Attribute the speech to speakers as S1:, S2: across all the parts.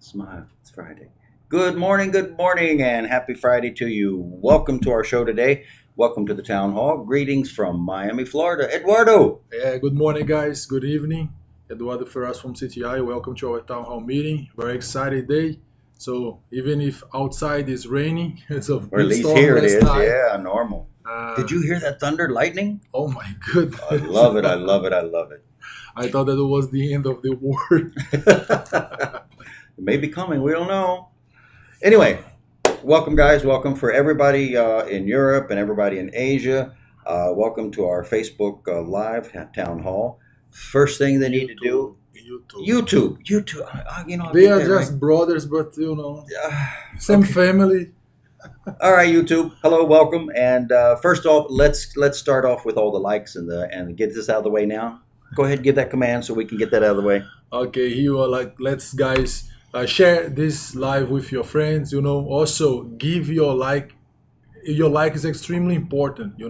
S1: Smile. It's Friday. Good morning, and happy Friday to you. Welcome to our show today. Welcome to the Town Hall. Greetings from Miami, Florida. Eduardo.
S2: Yeah, good morning, guys. Good evening. Eduardo Ferraz from CTI. Welcome to our town hall meeting. Very excited day. So even if outside is raining, it's a
S1: Or at
S2: big
S1: least
S2: storm
S1: here it
S2: last
S1: is.
S2: night.
S1: Yeah, normal. Did
S2: Uh,
S1: you hear that thunder, lightning?
S2: oh my
S1: I
S2: goodness!
S1: love it. I love it. I love it.
S2: I thought that it was the end of the world.
S1: It may be coming. We don't know. Anyway, welcome, guys. Welcome for everybody in Europe and everybody in Asia. Welcome to our Facebook Live Town Hall. First thing they need to do,
S2: YouTube.
S1: YouTube. I'll
S2: They
S1: get
S2: are
S1: that right.
S2: just brothers, but
S1: Ah,
S2: same
S1: okay.
S2: family.
S1: All right, YouTube. Hello, welcome. And first off, let's start off with all the likes and get this out of the way now. Go ahead, give that command so we can get that out of the way.
S2: Okay, here you are. Let's guys share this live with your friends. Also give your like. Your like is extremely important.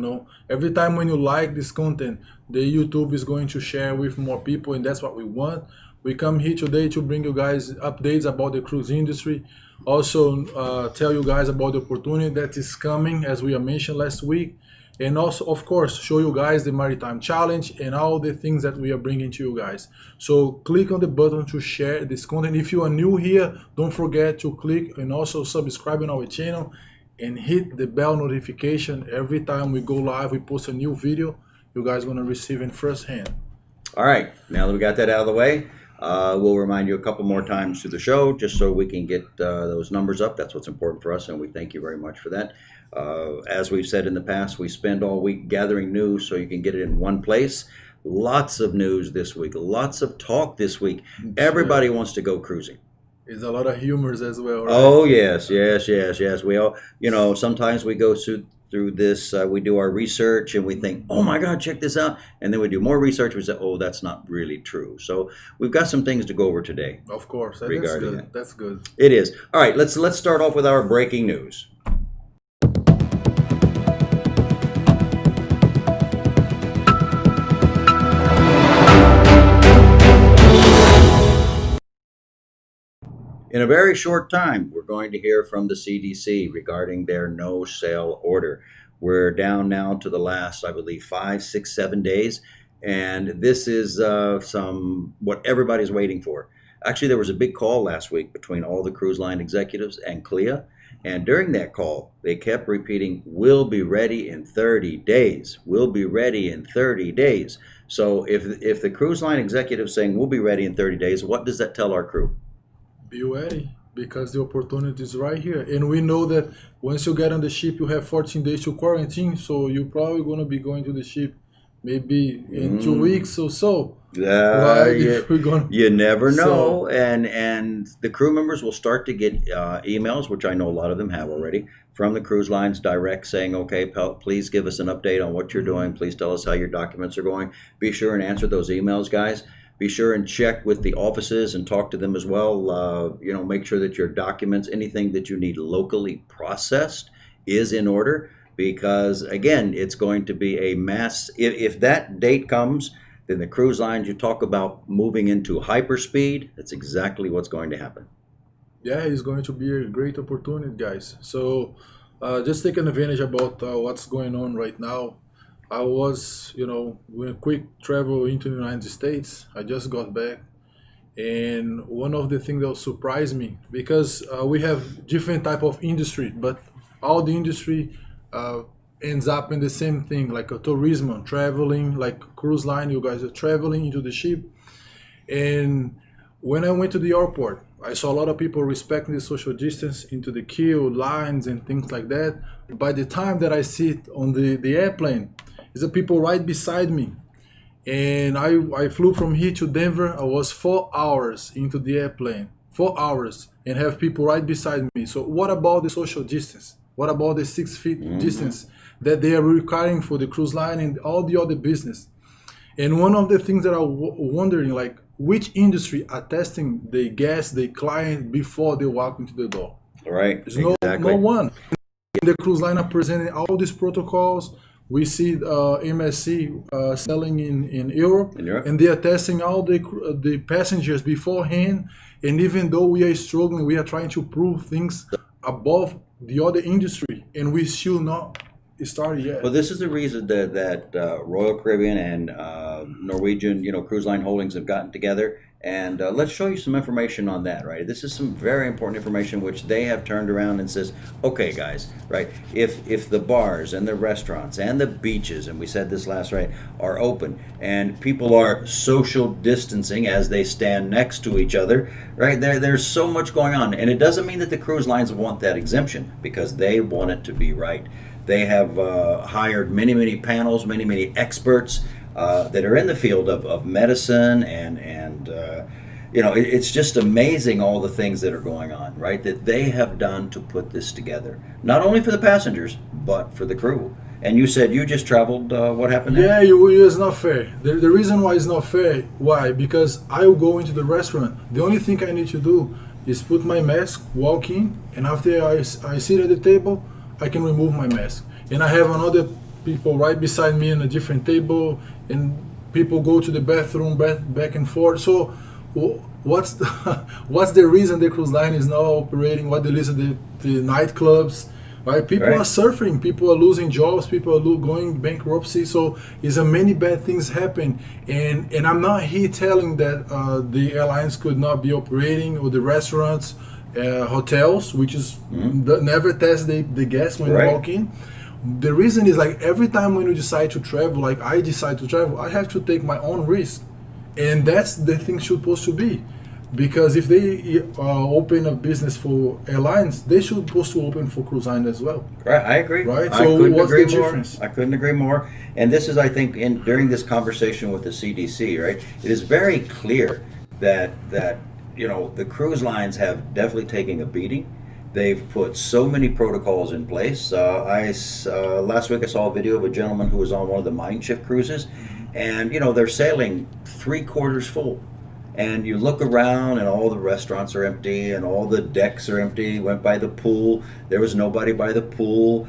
S2: Every time when you like this content, the YouTube is going to share with more people, and that's what we want. We come here today to bring you guys updates about the cruise industry. Also tell you guys about the opportunity that is coming, as we mentioned last week, and also of course show you guys the Maritime challenge and all the things that we are bringing to you guys. So click on the button to share this content. If you are new here, don't forget to click and also subscribe on our channel and hit the bell notification. Every time we go live, we post a new video, you guys are going to receive in first hand.
S1: All right, now that we got that out of the way, we'll remind you a couple more times through the show just so we can get those numbers up. That's what's important for us, and we thank you very much for that. As we've said in the past, we spend all week gathering news so you can get it in one place. Lots of news this week, lots of talk this week. Everybody wants to go cruising.
S2: There's a lot of humors as well, right?
S1: Oh, yes. We all, sometimes we go through this, we do our research and we think, oh my God, check this out. And then we do more research. We say, oh, that's not really true. So we've got some things to go over today.
S2: Of course, that's
S1: regarding
S2: good.
S1: it.
S2: That's good.
S1: It is. All right, let's start off with our breaking news. In a very short time, we're going to hear from the CDC regarding their no sail order. We're down now to the last, I believe, 5, 6, 7 days, and this is what everybody's waiting for. Actually, there was a big call last week between all the cruise line executives and CLIA, and during that call, they kept repeating, "We'll be ready in 30 days. We'll be ready in 30 days." So if the cruise line executive is saying we'll be ready in 30 days, what does that tell our crew?
S2: Be ready, because the opportunity is right here. And we know that once you get on the ship, you have 14 days to quarantine. So you're probably going to be going to the ship maybe in 2 weeks or so. Right?
S1: You never know.
S2: So,
S1: And the crew members will start to get emails, which I know a lot of them have already, from the cruise lines direct saying, okay, please give us an update on what you're doing. Please tell us how your documents are going. Be sure and answer those emails, guys. Be sure and check with the offices and talk to them as well. Make sure that your documents, anything that you need locally processed, is in order, because again, it's going to be a mass. If that date comes, then the cruise lines, you talk about moving into hyperspeed. That's exactly what's going to happen.
S2: yeah, it's going to be a great opportunity, guys. So just taking advantage about what's going on right now. I was, doing a quick travel into the United States. I just got back, and one of the things that surprised me, because we have different type of industry, but all the industry ends up in the same thing, like a tourism, traveling, like cruise line. You guys are traveling into the ship, and when I went to the airport, I saw a lot of people respecting the social distance into the queue lines and things like that. By the time that I sit on the airplane, there's a people right beside me. And I flew from here to Denver. I was 4 hours into the airplane, 4 hours, and have people right beside me. So what about the social distance? What about the 6 feet distance that they are requiring for the cruise line and all the other business? And one of the things that I'm wondering, like, which industry are testing the guest, the client, before they walk into the door?
S1: All right.
S2: There's
S1: Exactly.
S2: no one. The cruise line are presenting all these protocols. We see MSC selling in Europe,
S1: In Europe.
S2: and they are testing all the passengers beforehand. And even though we are struggling, we are trying to prove things above the other industry, and we still not started yet.
S1: Well, this is the reason that Royal Caribbean and Norwegian, Cruise Line Holdings have gotten together. And let's show you some information on that, right? This is some very important information which they have turned around and says, okay, guys, right? If the bars and the restaurants and the beaches, and we said this last, right, are open, and people are social distancing as they stand next to each other, right? There's so much going on, and it doesn't mean that the cruise lines want that exemption because they want it to be right. They have hired many panels, many experts that are in the field of medicine and it's just amazing all the things that are going on, right? That they have done to put this together, not only for the passengers but for the crew. And you said you just traveled. What happened there?
S2: Yeah, it's not fair. The reason why it's not fair, why? Because I will go into the restaurant. The only thing I need to do is put my mask, walk in, and after I sit at the table, I can remove my mask. And I have another people right beside me in a different table, and people go to the bathroom back and forth. So what's the reason the cruise line is not operating? What the reason the nightclubs, right? People
S1: Right.
S2: are suffering, people are losing jobs, people are going bankruptcy. So it's a many bad things happen, and I'm not here telling that the airlines could not be operating, or the restaurants, hotels, which is never test the guests when
S1: Right.
S2: you walk in. The reason is like every time when you decide to travel, like I decide to travel, I have to take my own risk, and that's the thing supposed to be. Because if they open a business for airlines, they should supposed to open for cruise line as well.
S1: Right, I agree.
S2: Right,
S1: I
S2: so
S1: couldn't
S2: what's
S1: agree
S2: the
S1: more.
S2: difference?
S1: I couldn't agree more. And this is, I think, during this conversation with the CDC, right? It is very clear that the cruise lines have definitely taken a beating. They've put so many protocols in place. Last week I saw a video of a gentleman who was on one of the Mind Shift cruises, and they're sailing 3/4 full. And you look around and all the restaurants are empty and all the decks are empty. Went by the pool, there was nobody by the pool.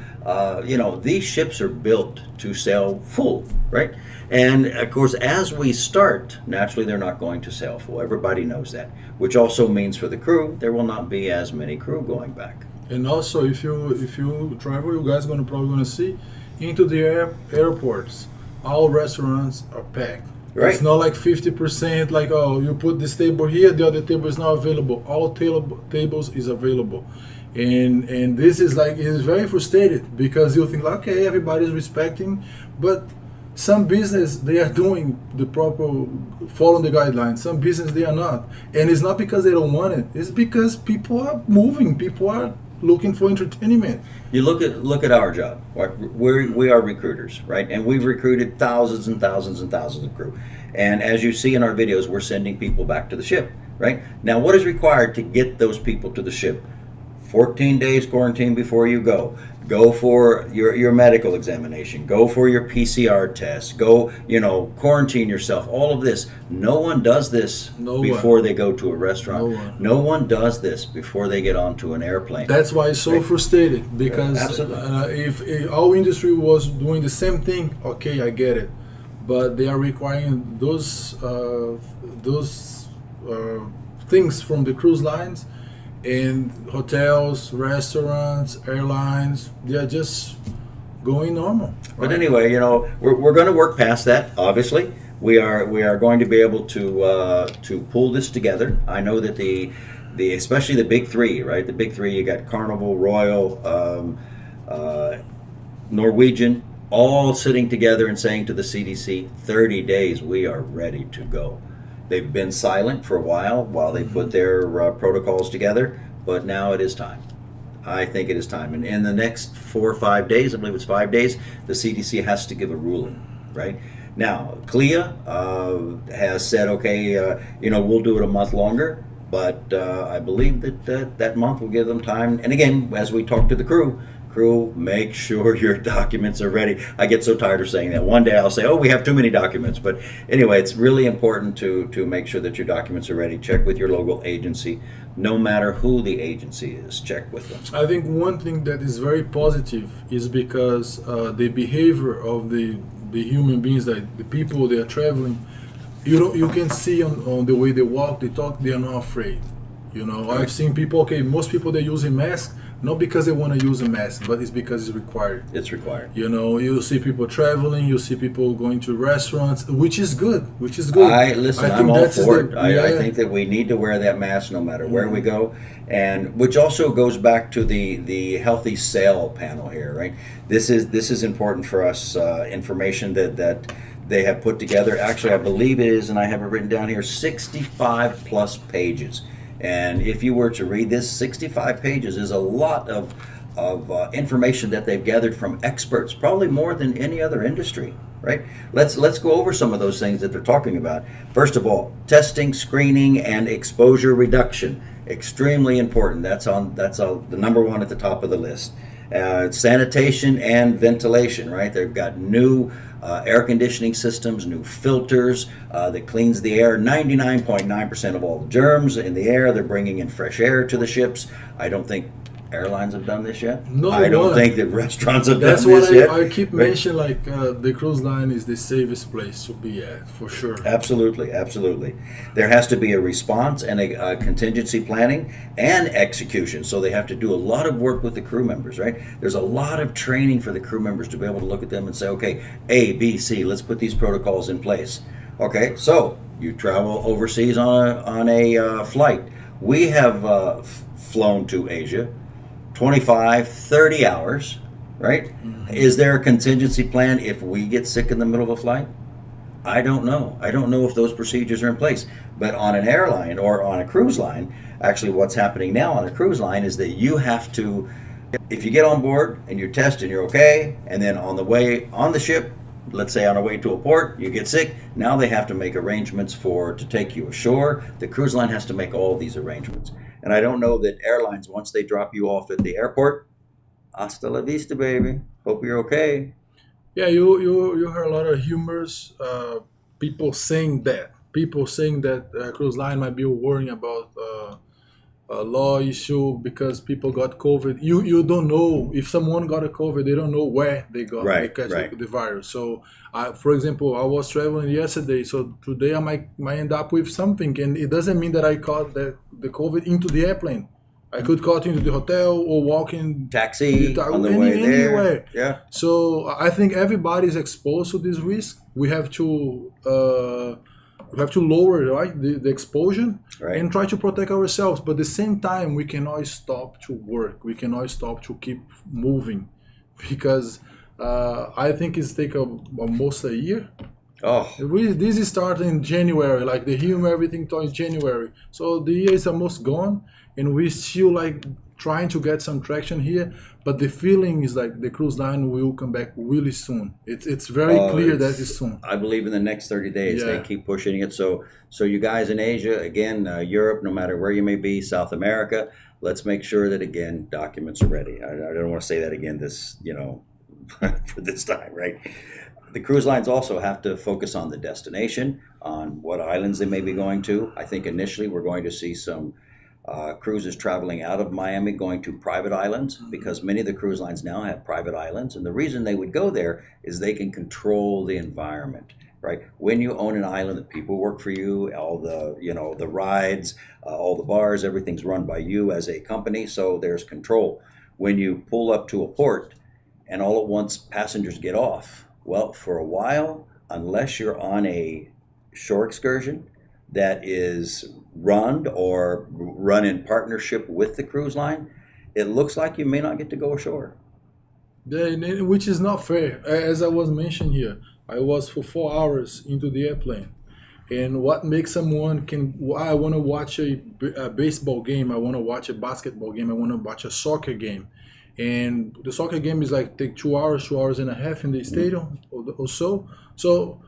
S1: These ships are built to sail full, right? And of course, as we start, naturally they're not going to sail full. Everybody knows that, which also means for the crew, there will not be as many crew going back.
S2: And also, if you travel, you guys probably gonna see into the airports, all restaurants are packed.
S1: Right.
S2: It's not like 50%. Like, oh, you put this table here, the other table is not available. All tables is available, and this is like, it's very frustrated because you think like, okay, everybody's respecting, but some business they are doing the proper, following the guidelines. Some business they are not, and it's not because they don't want it. It's because people are moving. People are looking for entertainment.
S1: You look at our job. Right? We are recruiters, right? And we've recruited thousands and thousands and thousands of crew. And as you see in our videos, we're sending people back to the ship, right? Now, what is required to get those people to the ship? 14 days quarantine before you go. Go for your medical examination. Go for your PCR test. Go, quarantine yourself. All of this. No one does this before they go to a restaurant. No one does this before they get onto an airplane.
S2: That's why it's so frustrated, because
S1: Absolutely.
S2: if our industry was doing the same thing, okay, I get it, but they are requiring those things from the cruise lines and hotels, restaurants, airlines. They are just going normal.
S1: But anyway, we're going to work past that. Obviously, we are going to be able to pull this together. I know that the especially the big three, right? The big three. You got Carnival, Royal, Norwegian, all sitting together and saying to the CDC, 30 days, we are ready to go. They've been silent for a while they put their protocols together, but now it is time. I think it is time. And in the next 4 or 5 days, I believe it's 5 days, the CDC has to give a ruling, right? Now, CLIA has said, okay, we'll do it a month longer, but I believe that month will give them time. And again, as we talk to the crew crew, make sure your documents are ready. I get so tired of saying that. One day I'll say, oh, we have too many documents. But anyway, it's really important to make sure that your documents are ready. Check with your local agency, no matter who the agency is. Check with them.
S2: I think one thing that is very positive is because the behavior of the human beings, that the people they are traveling, you can see on the way they walk, they talk, they are not afraid. You know, I've seen people. Okay, most people they're using masks not because they want to use a mask, but it's because it's required.
S1: It's required.
S2: You know, you see people traveling, you see people going to restaurants, which is good. Which is good.
S1: I'm all for it. I think that we need to wear that mask no matter where we go, and which also goes back to the healthy sail panel here, right? This is important for us. Information that they have put together. Actually, I believe it is, and I have it written down here, 65 plus pages. And if you were to read this, 65 pages is a lot of information that they've gathered from experts, probably more than any other industry, right? Let's go over some of those things that they're talking about. First of all, testing, screening, and exposure reduction, extremely important. That's the number one at the top of the list. Sanitation and ventilation, right? They've got new air conditioning systems, new filters that cleans the air. 99.9% of all the germs in the air, they're bringing in fresh air to the ships. I don't think airlines have done this yet.
S2: No,
S1: I don't think that restaurants have
S2: That's
S1: done this yet.
S2: I keep mentioning, like the cruise line is the safest place to be at, for sure.
S1: Absolutely, absolutely. There has to be a response and a contingency planning and execution. So they have to do a lot of work with the crew members, right? There's a lot of training for the crew members to be able to look at them and say, okay, A, B, C, let's put these protocols in place. Okay, so you travel overseas on a flight. We have flown to Asia 25, 30 hours, right? Mm-hmm. Is there a contingency plan if we get sick in the middle of a flight? I don't know. I don't know if those procedures are in place. But on an airline or on a cruise line, actually what's happening now on a cruise line is that you have to, if you get on board and you're tested and you're okay, and then on the way on the ship, let's say on the way to a port, you get sick, now they have to make arrangements to take you ashore. The cruise line has to make all these arrangements. And I don't know that airlines, once they drop you off at the airport, hasta la vista, baby. Hope you're okay.
S2: Yeah, you heard a lot of humors. People saying that cruise line might be worrying about a law issue because people got COVID. You don't know if someone got a COVID. They don't know where they got the virus. So, for example, I was traveling yesterday. So today I might end up with something, and it doesn't mean that I caught the COVID into the airplane. I could caught into the hotel or walking
S1: taxi on the way there.
S2: Anywhere.
S1: Yeah.
S2: So I think everybody is exposed to this risk. We have to lower the exposure and try to protect ourselves. But at the same time, we cannot stop to work. We cannot stop to keep moving, because I think it's take almost a year.
S1: Oh,
S2: This is starting in January. Like the humor, everything starts in January. So the year is almost gone, and we still like trying to get some traction here. But the feeling is like the cruise line will come back really soon. It's very clear that it's soon.
S1: I believe in the next 30 days. They keep pushing it. So you guys in Asia, again, Europe, no matter where you may be, South America, let's make sure that, again, documents are ready. I don't want to say that again for this time, right? The cruise lines also have to focus on the destination, on what islands they may be going to. I think initially we're going to see some cruises traveling out of Miami going to private islands, because many of the cruise lines now have private islands. And the reason they would go there is they can control the environment, right? When you own an island, the people work for you, all the rides, all the bars, everything's run by you as a company. So there's control. When you pull up to a port and all at once passengers get off, well, for a while, unless you're on a shore excursion that is run in partnership with the cruise line, it looks like you may not get to go ashore.
S2: Yeah, which is not fair. As I was mentioned here, I was for 4 hours into the airplane. And what makes someone I want to watch a baseball game, I want to watch a basketball game, I want to watch a soccer game. And the soccer game is like take 2 hours and a half in the stadium or so. So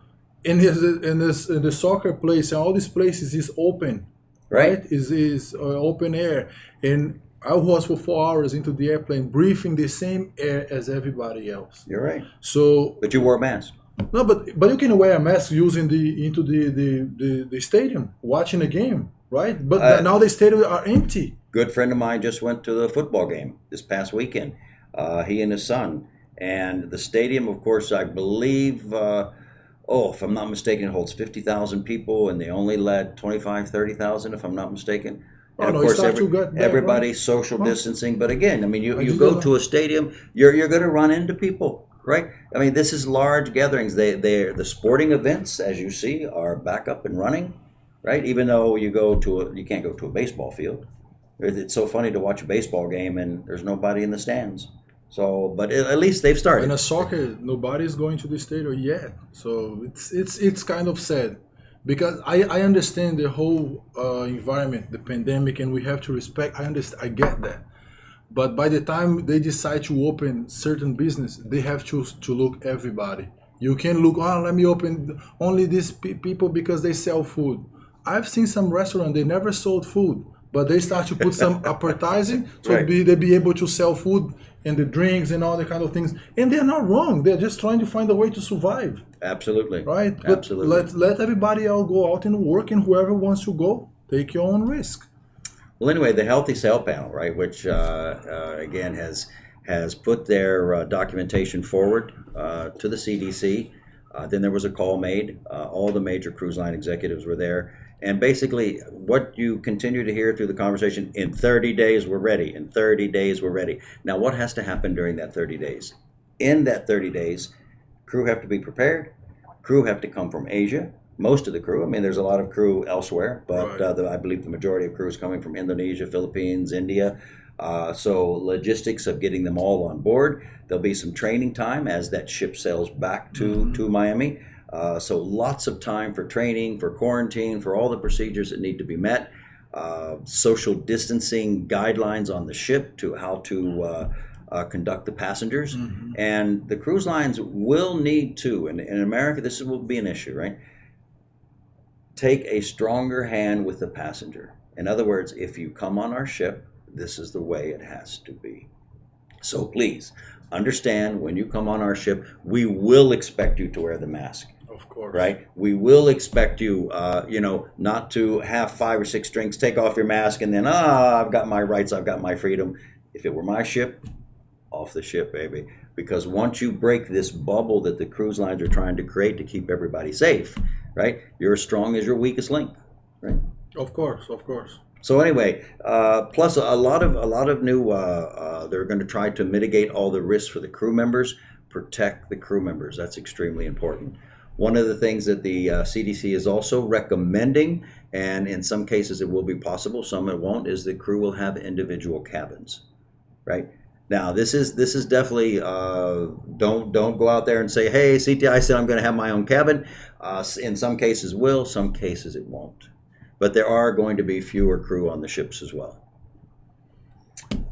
S2: in the soccer place and all these places is open, right? Is open air, and I was for 4 hours into the airplane, breathing the same air as everybody else.
S1: You're right.
S2: So
S1: But you wore a mask.
S2: no, but you can wear a mask using the into the stadium, watching a game, right? But now the stadiums are empty.
S1: Good friend of mine just went to the football game this past weekend. He and his son. And the stadium, of course, I believe, if I'm not mistaken, it holds 50,000 people, and they only let 25, 30,000, if I'm not mistaken.
S2: Oh
S1: And of
S2: no,
S1: course,
S2: it's not too good.
S1: everybody's social distancing. But again, I mean, you
S2: just
S1: go
S2: don't-
S1: to a stadium, you're going to run into people, right? I mean, this is large gatherings. The sporting events, as you see, are back up and running, right? Even though you can't go to a baseball field. It's so funny to watch a baseball game and there's nobody in the stands. So, but at least they've started.
S2: In a soccer, nobody's going to the stadium yet. So it's kind of sad, because I understand the whole environment, the pandemic, and we have to respect. I understand. I get that. But by the time they decide to open certain business, they have to look everybody. You can look, let me open only these people because they sell food. I've seen some restaurant, they never sold food, but they start to put some advertising so
S1: Right.
S2: they be able to sell food and the drinks and all the kind of things. And they're not wrong. They're just trying to find a way to survive,
S1: Absolutely.
S2: right? But
S1: Absolutely.
S2: let everybody else go out and work, and whoever wants to go, take your own risk.
S1: Well, anyway, the Healthy Sale Panel, right, which again has put their documentation forward to the CDC. Then there was a call made. All the major cruise line executives were there. And basically, what you continue to hear through the conversation, in 30 days we're ready. In 30 days we're ready. Now, what has to happen during that 30 days? In that 30 days, crew have to be prepared. Crew have to come from Asia. Most of the crew. I mean, there's a lot of crew elsewhere, but
S2: Right.
S1: I believe the majority of crew is coming from Indonesia, Philippines, India. So logistics of getting them all on board. There'll be some training time as that ship sails back to Miami. So lots of time for training, for quarantine, for all the procedures that need to be met. Social distancing guidelines on the ship to how to conduct the passengers. And the cruise lines will need to, and in America this will be an issue, right? Take a stronger hand with the passenger. In other words, if you come on our ship, this is the way it has to be. So please understand, when you come on our ship, we will expect you to wear the mask,
S2: Of course.
S1: right? We will expect you, not to have 5 or 6 drinks, take off your mask, and then, I've got my rights, I've got my freedom. If it were my ship, off the ship, baby. Because once you break this bubble that the cruise lines are trying to create to keep everybody safe, right? You're as strong as your weakest link, right?
S2: Of course. Of course.
S1: So anyway, plus a lot of new. They're going to try to mitigate all the risks for the crew members, protect the crew members. That's extremely important. One of the things that the CDC is also recommending, and in some cases it will be possible, some it won't, is the crew will have individual cabins, right? Now this is definitely don't go out there and say, hey, CTI said I'm going to have my own cabin. In some cases will, some cases it won't. But there are going to be fewer crew on the ships as well.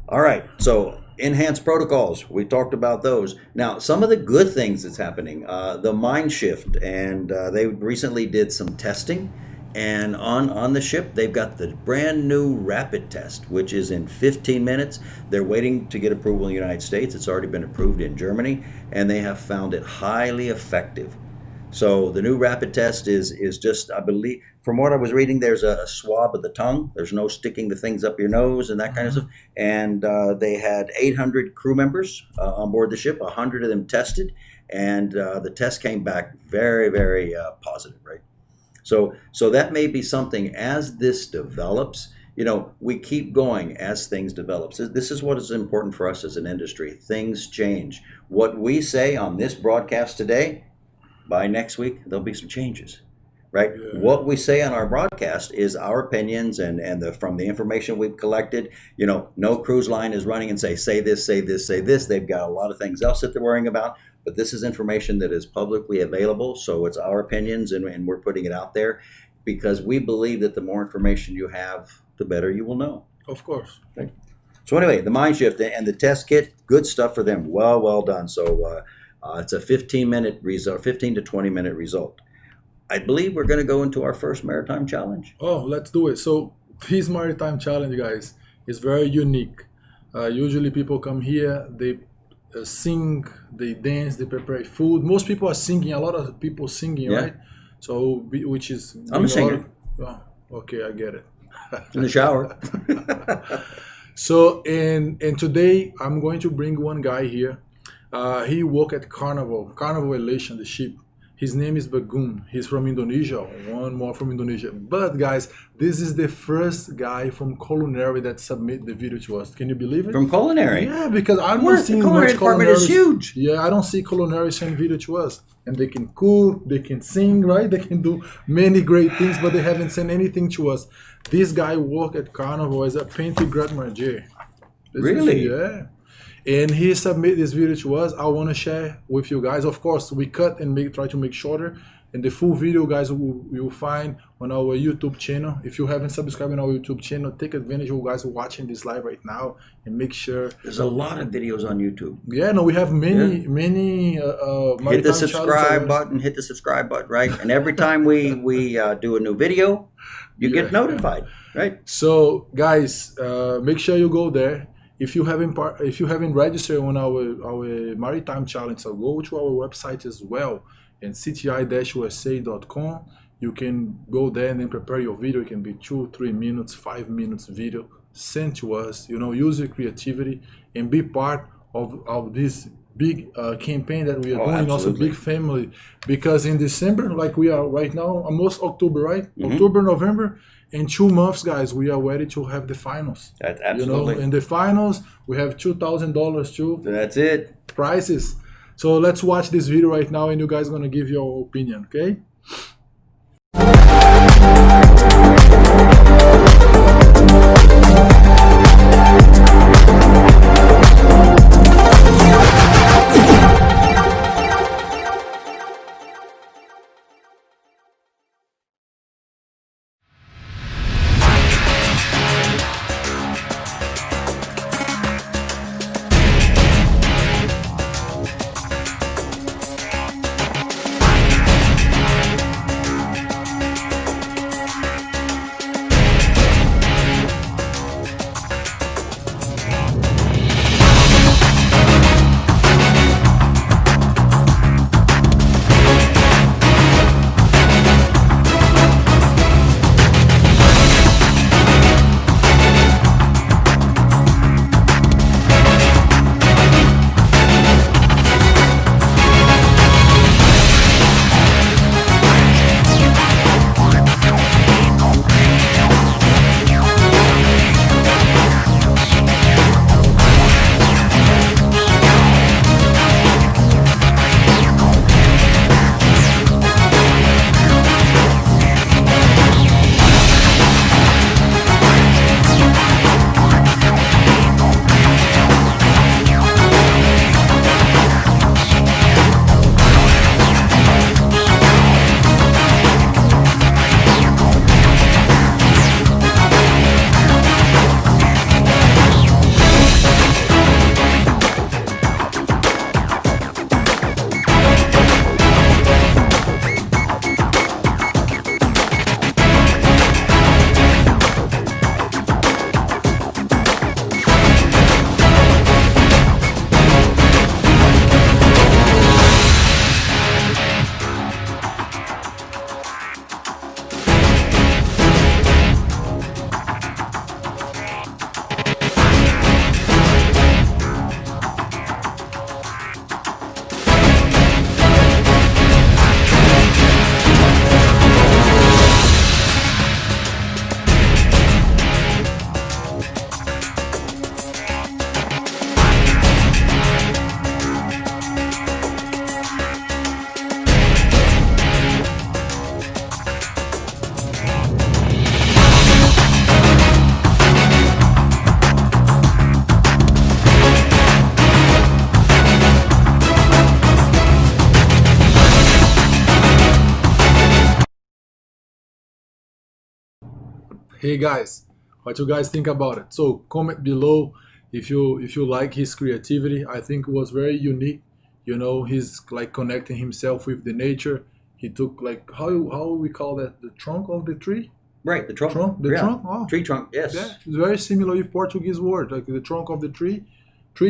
S1: All right, so enhanced protocols, we talked about those. Now, some of the good things that's happening, the mind shift, and they recently did some testing, and on the ship, they've got the brand new rapid test, which is in 15 minutes. They're waiting to get approval in the United States. It's already been approved in Germany, and they have found it highly effective. So the new rapid test is just, I believe, from what I was reading, there's a swab of the tongue. There's no sticking the things up your nose and that kind of stuff. And they had 800 crew members on board the ship, 100 of them tested, and the test came back very, very positive, right? So that may be something as this develops. We keep going as things develop. So this is what is important for us as an industry. Things change. What we say on this broadcast today, by next week, there'll be some changes, right?
S2: Yeah.
S1: What we say on our broadcast is our opinions and from the information we've collected. No cruise line is running and say this, say this, say this. They've got a lot of things else that they're worrying about, but this is information that is publicly available, so it's our opinions, and we're putting it out there because we believe that the more information you have, the better you will know.
S2: Of course.
S1: Okay. So anyway, the mind shift and the test kit, good stuff for them. Well done. So it's a 15-minute result, 15 to 20-minute result. I believe we're going to go into our first Maritime Challenge.
S2: Oh, let's do it. So this Maritime Challenge, guys, It's very unique. Usually people come here, they sing, they dance, they prepare food. Most people are singing. A lot of people singing,
S1: Yeah.
S2: right? So, which is
S1: I'm a
S2: bring lot
S1: singer.
S2: oh, okay, I get it.
S1: In the shower.
S2: So, and today I'm going to bring one guy here. He work at Carnival Elation, the ship. His name is Bagun. He's from Indonesia. One more from Indonesia. But guys, this is the first guy from culinary that submit the video to us. Can you believe it?
S1: From culinary.
S2: Yeah, because I'm
S1: Where
S2: not seeing
S1: the culinary
S2: much
S1: department is
S2: culinaries.
S1: huge.
S2: Yeah, I don't see culinary send video to us. And they can cook, they can sing, right? They can do many great things, but they haven't sent anything to us. This guy work at Carnival as a painting grad margé.
S1: Really?
S2: Yeah. And he submit this video to us. I want to share with you guys. Of course, we cut and try to make shorter. And the full video, guys, you will find on our YouTube channel. If you haven't subscribed on our YouTube channel, take advantage of you guys watching this live right now and make sure.
S1: There's a lot of videos on YouTube.
S2: Yeah, no, we have many.
S1: Hit the subscribe button. Hit the subscribe button, right? And every time we do a new video, you get notified, right?
S2: So, guys, make sure you go there. If you haven't registered on our Maritime challenge, so go to our website as well, and CTI-USA.com. You can go there and then prepare your video. It can be 2, 3 minutes, 5 minutes video. Send to us. Use your creativity and be part of this big campaign that we are doing.
S1: Absolutely.
S2: Also, big family, because in December, like we are right now, almost October, right? October, November. In 2 months, guys, we are ready to have the finals.
S1: That's absolutely.
S2: In the finals, we have $2,000 too.
S1: That's it.
S2: Prizes. So let's watch this video right now, and you guys gonna give your opinion, okay? Hey guys, what you guys think about it? So comment below if you like his creativity. I think it was very unique. He's like connecting himself with the nature. He took like how we call that, the trunk of the tree.
S1: Right, the trunk.
S2: Trunk, the
S1: Yeah.
S2: trunk. Oh,
S1: Tree trunk, yes.
S2: yeah, it's very similar with Portuguese word, like the trunk of the tree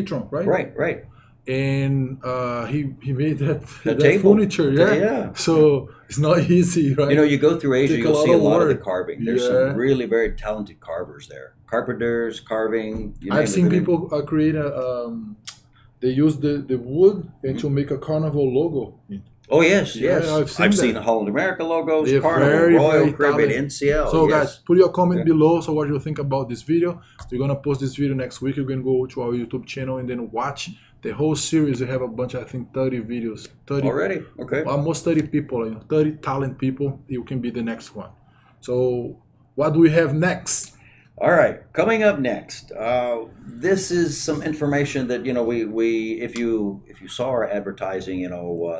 S2: trunk, right?
S1: Right, right.
S2: And he made that
S1: The
S2: that
S1: table.
S2: furniture,
S1: Okay,
S2: yeah.
S1: yeah.
S2: So it's not easy, right?
S1: You know, you go through Asia,
S2: Take a
S1: you'll
S2: lot
S1: see a
S2: of
S1: lot of the
S2: work.
S1: carving. There's
S2: Yeah.
S1: some really very talented carvers there. Carpenters, carving, you name
S2: I've seen
S1: it.
S2: people create they use the wood and to make a carnival logo.
S1: Oh, yes,
S2: Yeah,
S1: yes.
S2: I've seen
S1: I've
S2: that.
S1: seen Holland America logos,
S2: They're
S1: Carnival,
S2: very,
S1: Royal
S2: very
S1: Caribbean,
S2: talented.
S1: NCL.
S2: So
S1: yes.
S2: guys, put your comment
S1: Yeah.
S2: below. So what you think about this video? We're gonna post this video next week. You're gonna go to our YouTube channel and then watch the whole series. We have a bunch, I think, 30 videos. 30
S1: Already? Okay.
S2: almost 30 people, 30 talent people. You can be the next one. So what do we have next?
S1: All right, coming up next, this is some information that we if you saw our advertising,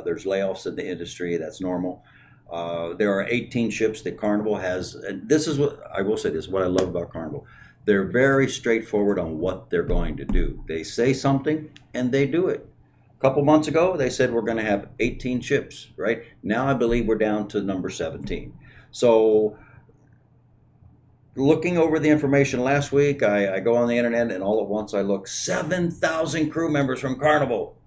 S1: there's layoffs in the industry. That's normal. There are 18 ships that Carnival has, and this is what I will say. This is what I love about Carnival. They're very straightforward on what they're going to do. They say something and they do it. A couple months ago, they said we're going to have 18 ships. Right now, I believe we're down to number 17. So, looking over the information last week, I go on the internet and all at once I look 7,000 crew members from Carnival,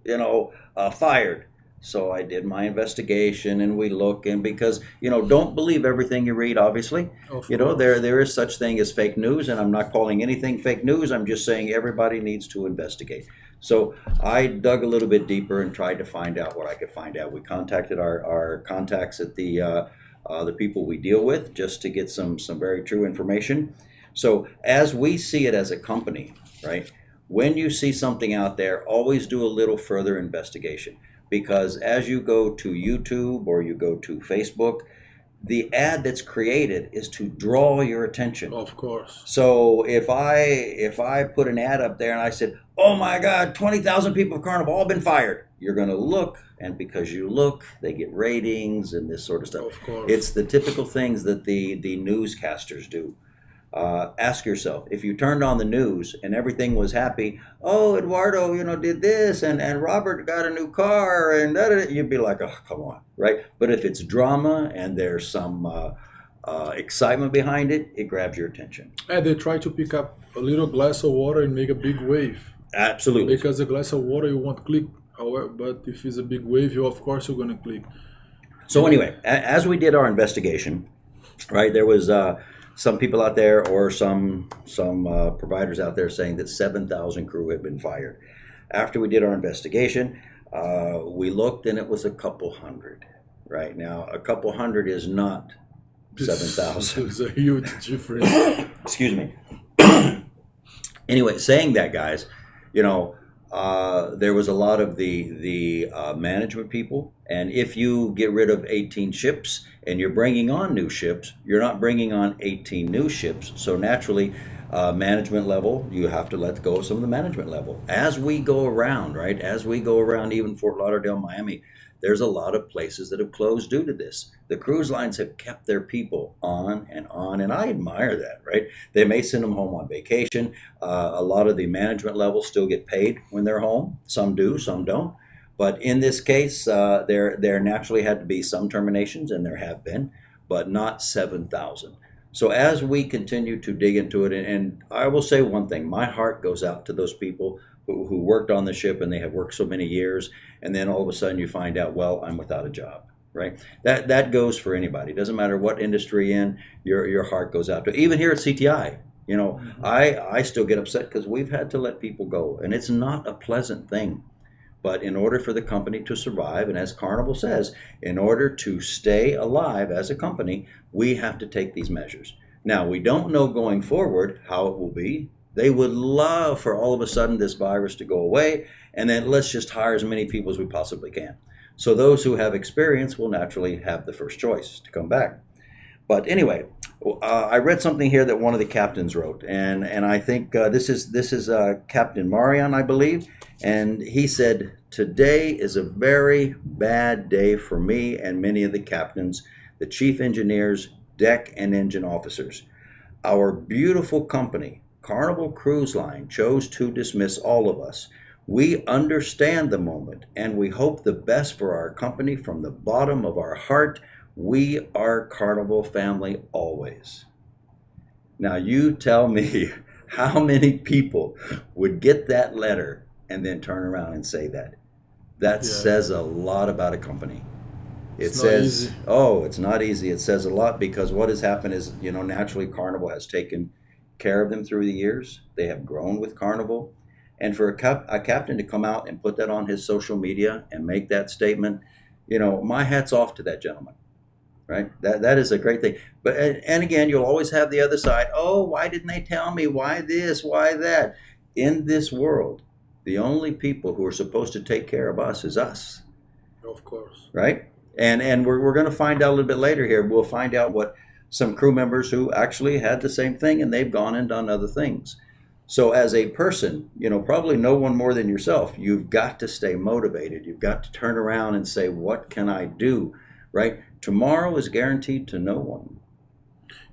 S1: fired. So I did my investigation and we look, and because don't believe everything you read. Obviously,
S2: Of
S1: there is such thing as fake news, and I'm not calling anything fake news. I'm just saying everybody needs to investigate. So I dug a little bit deeper and tried to find out what I could find out. We contacted our contacts at the people we deal with just to get some very true information. So as we see it as a company, right, when you see something out there, always do a little further investigation, because as you go to YouTube or you go to Facebook, the ad that's created is to draw your attention.
S2: Of course.
S1: So if I put an ad up there and I said, "Oh my God, 20,000 people of Carnival all been fired," you're going to look, and because you look, they get ratings and this sort of stuff.
S2: Of course.
S1: It's the typical things that the newscasters do. Ask yourself, if you turned on the news and everything was happy, "Oh, Eduardo, did this, and Robert got a new car, and da-da-da," you'd be like, "Oh, come on," right? But if it's drama and there's some excitement behind it, it grabs your attention.
S2: And they try to pick up a little glass of water and make a big wave.
S1: Absolutely.
S2: Because a glass of water you won't click. However, but if it's a big wave, of course you're gonna click.
S1: So anyway, as we did our investigation, right, there was some people out there, or some providers out there, saying that 7,000 crew had been fired. After we did our investigation, we looked, and it was a couple hundred. Right now, a couple hundred is not 7,000.
S2: It's a huge difference.
S1: Excuse me. Anyway, saying that, guys, there was a lot of the management people, and if you get rid of 18 ships and you're bringing on new ships, you're not bringing on 18 new ships. So naturally, management level, you have to let go of some of the management level. As we go around, right? As we go around, even Fort Lauderdale, Miami, there's a lot of places that have closed due to this. The cruise lines have kept their people on, and I admire that, right? They may send them home on vacation. A lot of the management levels still get paid when they're home. Some do, some don't. But in this case, there naturally had to be some terminations, and there have been, but not 7,000. So as we continue to dig into it, and I will say one thing, my heart goes out to those people who worked on the ship, and they have worked so many years, and then all of a sudden you find out, well, I'm without a job, right? That goes for anybody. It doesn't matter what industry in, your heart goes out to. Even here at CTI, I still get upset because we've had to let people go, and it's not a pleasant thing. But in order for the company to survive, and as Carnival says, in order to stay alive as a company, we have to take these measures. Now, we don't know going forward how it will be. They would love for all of a sudden this virus to go away, and then let's just hire as many people as we possibly can. So those who have experience will naturally have the first choice to come back. But anyway, I read something here that one of the captains wrote, and I think this is Captain Marion, I believe, and he said, "Today is a very bad day for me and many of the captains, the chief engineers, deck and engine officers. Our beautiful company, Carnival Cruise Line, chose to dismiss all of us. We understand the moment, and we hope the best for our company from the bottom of our heart. We are Carnival family always." Now you tell me how many people would get that letter and then turn around and say that. That
S2: Yeah,
S1: says a lot about a company. It
S2: it's not
S1: says,
S2: easy.
S1: oh, it's not easy. It says a lot because what has happened is, naturally Carnival has taken care of them through the years. They have grown with Carnival. And for a captain to come out and put that on his social media and make that statement, my hat's off to that gentleman, right? That is a great thing. But and again, you'll always have the other side. Oh, why didn't they tell me? Why this? Why that? In this world, the only people who are supposed to take care of us is us,
S2: Of course.
S1: right? And we're going to find out a little bit later here. We'll find out what some crew members who actually had the same thing and they've gone and done other things. So as a person, probably no one more than yourself, you've got to stay motivated. You've got to turn around and say, what can I do, right? Tomorrow is guaranteed to no one.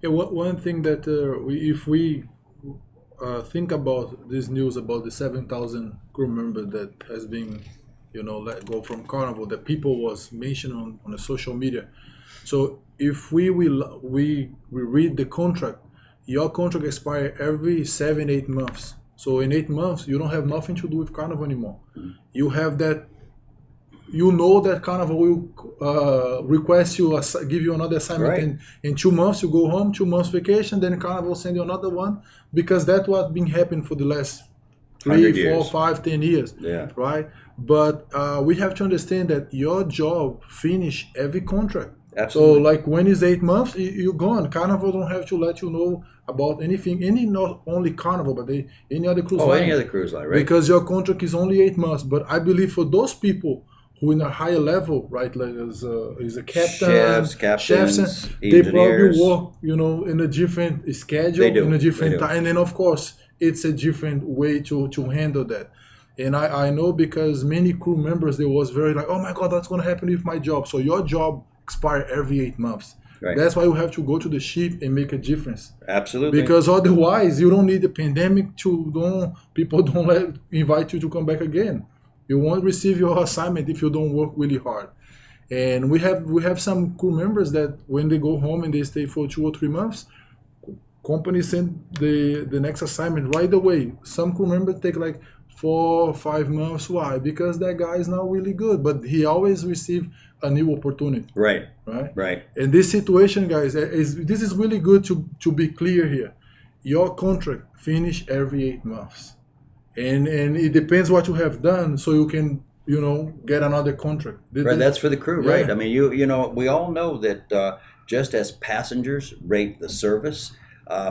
S2: Yeah, one thing that if we think about this news about the 7,000 crew member that has been, let go from Carnival, that people was mentioned on the social media. So if we read the contract, your contract expire every 7-8 months. So in 8 months, you don't have nothing to do with Carnival anymore. You have that. That Carnival will request you, give you another assignment
S1: Right.
S2: in 2 months. You go home, 2 months vacation, then Carnival send you another one, because that's what's been happening for the last
S1: 100
S2: 3, 4,
S1: years.
S2: 5, 10 years.
S1: Yeah.
S2: Right? But we have to understand that your job finish every contract.
S1: Absolutely.
S2: So like when it's 8 months, you're gone. Carnival don't have to let you know about anything, not only Carnival, but any other cruise line.
S1: Any other cruise line, right?
S2: Because your contract is only 8 months. But I believe for those people who in a higher level, right, like as a captain,
S1: Chefs, captains,
S2: they
S1: engineers.
S2: probably work, in a different schedule,
S1: They do.
S2: in a
S1: They
S2: different
S1: do.
S2: time, and then of course it's a different way to handle that. And I know because many crew members, they was very like, oh my God, that's gonna happen with my job. So your job expire every 8 months.
S1: Right.
S2: That's why you have to go to the ship and make a difference.
S1: Absolutely.
S2: Because otherwise, you don't need the pandemic people don't invite you to come back again. You won't receive your assignment if you don't work really hard. And we have some crew members that when they go home and they stay for 2 or 3 months, companies send the next assignment right away. Some crew members take like 4 or 5 months. Why? Because that guy is not really good, but he always receive a new opportunity.
S1: Right.
S2: Right?
S1: Right.
S2: And this situation, guys, this is really good to be clear here. Your contract finish every 8 months. And it depends what you have done, so you can, get another contract.
S1: Right, that's for the crew,
S2: Yeah.
S1: right? I mean, we all know that just as passengers rate the service,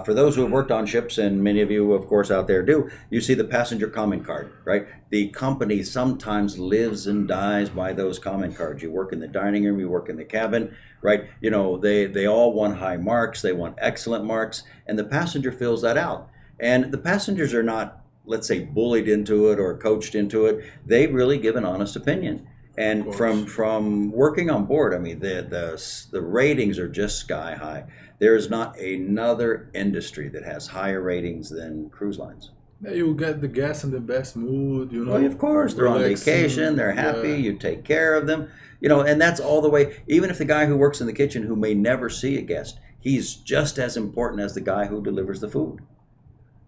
S1: for those who have worked on ships, and many of you, of course, out there do, you see the passenger comment card, right? The company sometimes lives and dies by those comment cards. You work in the dining room, you work in the cabin, right? They all want high marks, they want excellent marks, and the passenger fills that out. And the passengers are not, let's say, bullied into it or coached into it. They really give an honest opinion. And from working on board, I mean, the ratings are just sky high. There is not another industry that has higher ratings than cruise lines.
S2: You get the guests in the best mood,
S1: Well, of course, they're on
S2: relaxing.
S1: vacation, they're happy,
S2: Yeah.
S1: you take care of them, and that's all the way. Even if the guy who works in the kitchen who may never see a guest, he's just as important as the guy who delivers the food.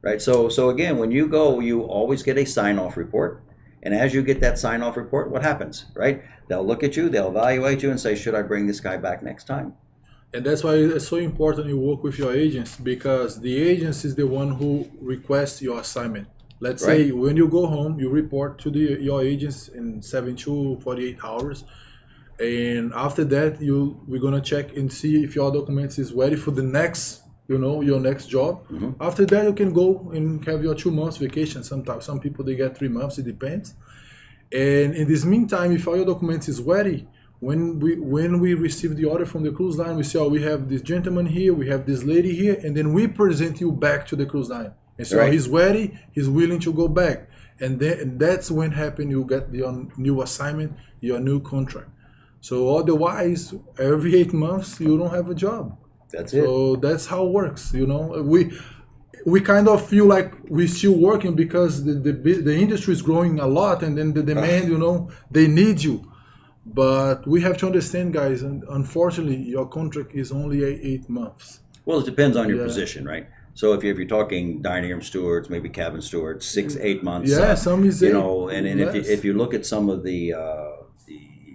S1: Right. So again, when you go, you always get a sign-off report. And as you get that sign-off report, what happens? Right? They'll look at you, they'll evaluate you and say, should I bring this guy back next time?
S2: And that's why it's so important you work with your agents, because the agent is the one who requests your assignment. Let's say when you go home, you report to your agents in 72-48 hours. And after that, we're going to check and see if your documents is ready for the next, your next job.
S1: Mm-hmm.
S2: After that, you can go and have your 2 months vacation. Sometimes some people, they get 3 months, it depends. And in this meantime, if all your documents is ready, when we receive the order from the cruise line, we say, oh, we have this gentleman here, we have this lady here, and then we present you back to the cruise line. And so he's ready, he's willing to go back. And that's when you get your new assignment, your new contract. So otherwise, every 8 months, you don't have a job.
S1: That's it.
S2: So that's how it works, We kind of feel like we're still working because the industry is growing a lot, and then the demand, they need you. But we have to understand, guys, and unfortunately, your contract is only 8 months.
S1: Well, it depends on your position, right? So if you're talking dining room stewards, maybe cabin stewards, 6, 8 months.
S2: Yeah, some is
S1: you know, and
S2: less.
S1: if you look at some of the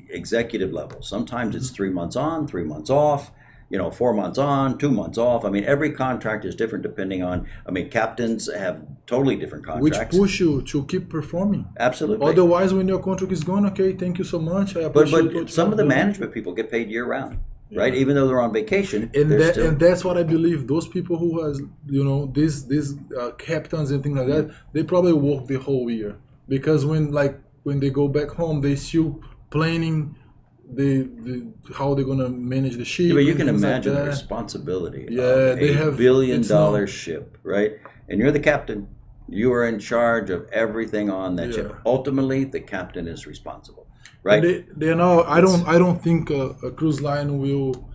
S1: executive level, sometimes it's 3 months on, 3 months off. You know, 4 months on, 2 months off. I mean, every contract is different depending on. I mean, captains have totally different
S2: Which
S1: contracts.
S2: push you to keep performing.
S1: Absolutely.
S2: Otherwise, when your contract is gone, okay, thank you so much. I appreciate
S1: But some of the management people get paid year round, right?
S2: Yeah.
S1: Even though they're on vacation,
S2: And
S1: they're
S2: that,
S1: still.
S2: and that's what I believe. Those people who has, you know, these captains and things like that, they probably work the whole year, because when they go back home, they still planning the how they're gonna manage the ship.
S1: Yeah, but you
S2: and
S1: can
S2: things like
S1: imagine the
S2: that.
S1: responsibility
S2: Yeah,
S1: of
S2: they
S1: a
S2: have-
S1: billion
S2: it's
S1: dollar
S2: not-
S1: ship, right? And you're the captain. You are in charge of everything on that ship.
S2: Yeah.
S1: Ultimately, the captain is responsible, right?
S2: They know. I don't think a cruise line will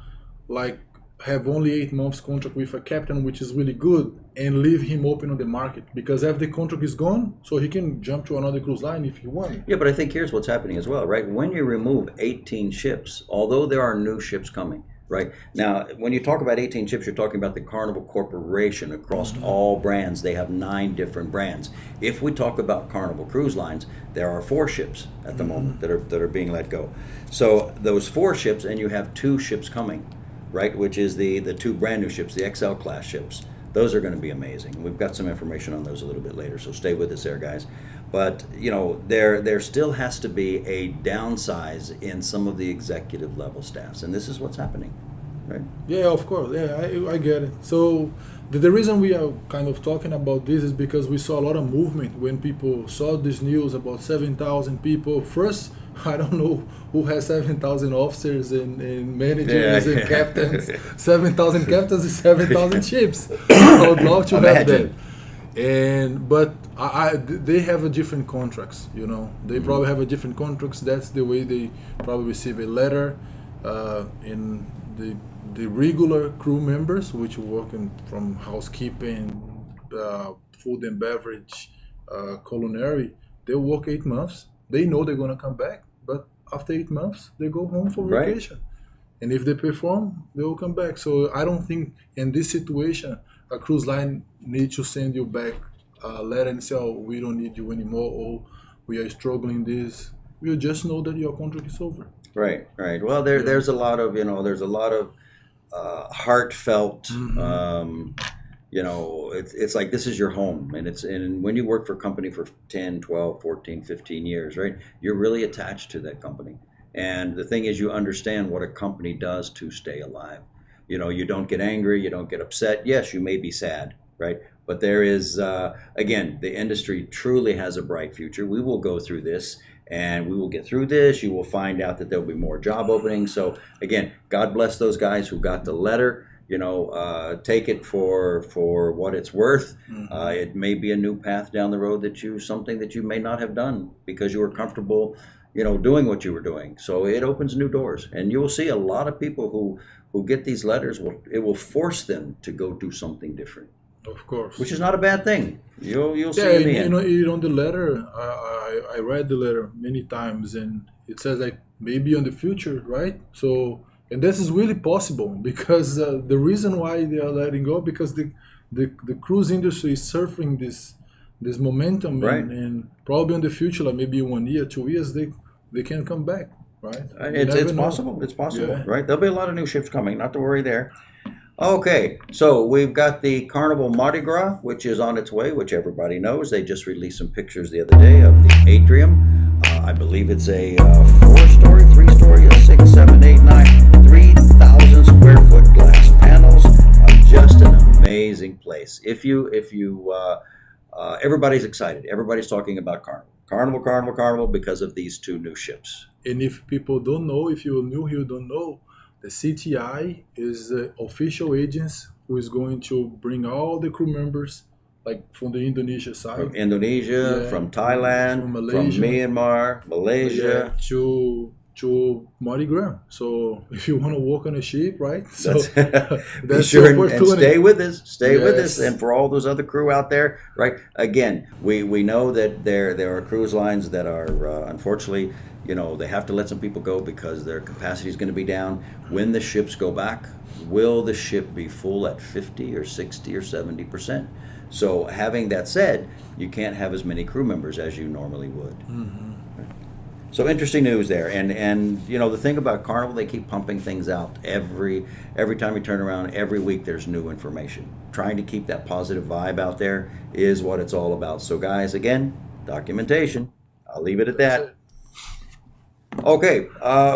S2: like have only 8 months contract with a captain, which is really good, and leave him open on the market, because if the contract is gone, so he can jump to another cruise line if he wants.
S1: Yeah, but I think here's what's happening as well, right? When you remove 18 ships, although there are new ships coming, right? Now, when you talk about 18 ships, you're talking about the Carnival Corporation across all brands. They have 9 different brands. If we talk about Carnival Cruise Lines, there are 4 ships at the moment that are being let go. So those 4 ships, and you have 2 ships coming, right? Which is the 2 brand new ships, the XL class ships. Those are going to be amazing. We've got some information on those a little bit later, so stay with us there, guys. But you know, there still has to be a downsize in some of the executive level staffs, and this is what's happening, right?
S2: Yeah, of course. Yeah, I get it. So the reason we are kind of talking about this is because we saw a lot of movement when people saw this news about 7,000 people. First, I don't know who has 7,000 officers and managers and captains. 7,000 captains is 7,000 ships. I would love to have that. But they have a different contracts, you know. They probably have a different contracts. That's the way they probably receive a letter. In the regular crew members, which work from housekeeping, food and beverage, culinary, they work 8 months. They know they're gonna come back, but after 8 months, they go home for
S1: Right.
S2: vacation. And if they perform, they will come back. So I don't think in this situation a cruise line needs to send you back a letter and say, "Oh, we don't need you anymore," or "We are struggling this." You just know that your contract is over.
S1: Right, right. Well, there's a lot of, you know, there's a lot of heartfelt, you know, it's like this is your home, and when you work for a company for 10, 12, 14, 15 years, right, you're really attached to that company. And the thing is, you understand what a company does to stay alive. You know, you don't get angry, you don't get upset. Yes, you may be sad, right? But there is, again, the industry truly has a bright future. We will go through this, and we will get through this. You will find out that there'll be more job openings. So again, God bless those guys who got the letter. You know, take it for what it's worth. It may be a new path down the road something that you may not have done because you were comfortable, you know, doing what you were doing. So it opens new doors, and you will see a lot of people who get these letters. It will force them to go do something different,
S2: Of course.
S1: which is not a bad thing. You'll see
S2: Yeah,
S1: in the
S2: you
S1: end.
S2: know, on the letter, I read the letter many times, and it says like maybe in the future, right? So, and this is really possible because the reason why they are letting go, because the cruise industry is surfing this momentum,
S1: Right.
S2: and probably in the future, like maybe 1 year, 2 years, they can come back, right? You
S1: It's
S2: never know.
S1: possible. It's possible,
S2: Yeah.
S1: right? There'll be a lot of new ships coming. Not to worry there. Okay, so we've got the Carnival Mardi Gras, which is on its way, which everybody knows. They just released some pictures the other day of the atrium. I believe it's a 4-story, 3-story, a 6, 7, 8, 9, 3,000 square foot glass panels. Just an amazing place. Everybody's excited. Everybody's talking about Carnival because of these 2 new ships.
S2: And if people don't know, if you're new here, don't know, the CTI is the official agency who is going to bring all the crew members, like from the Indonesia side,
S1: From Indonesia,
S2: Yeah.
S1: from Thailand,
S2: From
S1: from
S2: Malaysia.
S1: Myanmar, Malaysia.
S2: to to Mardi Gras. So if you want to walk on a ship, right? So
S1: That's be
S2: that's the
S1: sure and
S2: opportunity.
S1: stay with us. Stay with us,
S2: Yes.
S1: and for all those other crew out there, right? Again, we know that there are cruise lines that are unfortunately, they have to let some people go because their capacity is going to be down. When the ships go back, will the ship be full at 50 or 60 or 70%? So having that said, you can't have as many crew members as you normally would. So interesting news there, and the thing about Carnival, they keep pumping things out every time you turn around. Every week there's new information. Trying to keep that positive vibe out there is what it's all about. So guys, again, documentation. I'll leave it at
S2: That's
S1: that.
S2: it.
S1: Okay,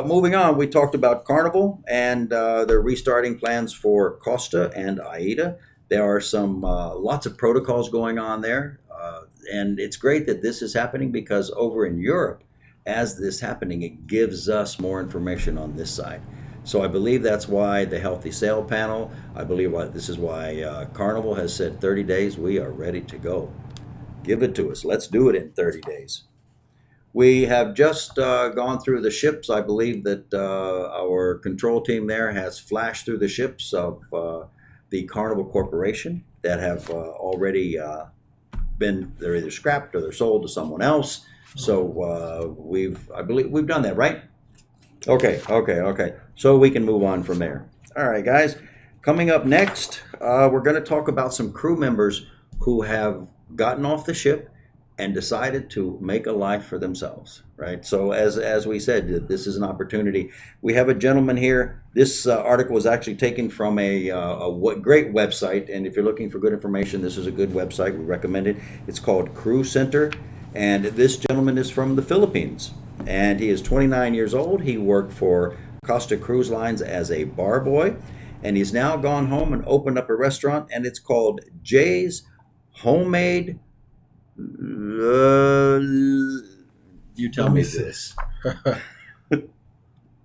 S1: moving on. We talked about Carnival and their restarting plans for Costa and Aida. There are some lots of protocols going on there, and it's great that this is happening because over in Europe, as this happening, it gives us more information on this side. So I believe that's why the Healthy Sail Panel. I believe this is why Carnival has said 30 days. We are ready to go. Give it to us. Let's do it in 30 days. We have just gone through the ships. I believe that our control team there has flashed through the ships of the Carnival Corporation that have already they're either scrapped or they're sold to someone else. So I believe we've done that, right? Okay. So we can move on from there. All right, guys. Coming up next, we're going to talk about some crew members who have gotten off the ship and decided to make a life for themselves, right? So as we said, this is an opportunity. We have a gentleman here. This article was actually taken from a great website, and if you're looking for good information, this is a good website. We recommend it. It's called Crew Center, and this gentleman is from the Philippines, and he is 29 years old. He worked for Costa Cruise Lines as a bar boy, and he's now gone home and opened up a restaurant, and it's called Jay's Homemade. You tell
S2: Let
S1: me
S2: me see.
S1: this.
S2: This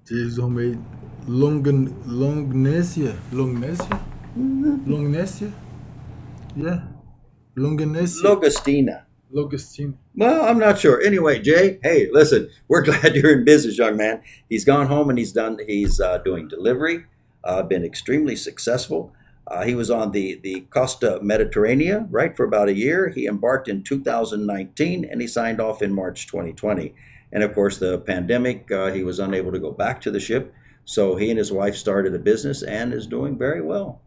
S2: is homemade Longnesia? Yeah. Longnesia.
S1: Logostina.
S2: Logostina.
S1: Well, I'm not sure. Anyway, Jay, hey, listen, we're glad you're in business, young man. He's gone home and he's doing delivery, been extremely successful. He was on the Costa Mediterranea, right, for about a year. He embarked in 2019 and he signed off in March 2020. And of course, the pandemic, he was unable to go back to the ship. So he and his wife started a business and is doing very well.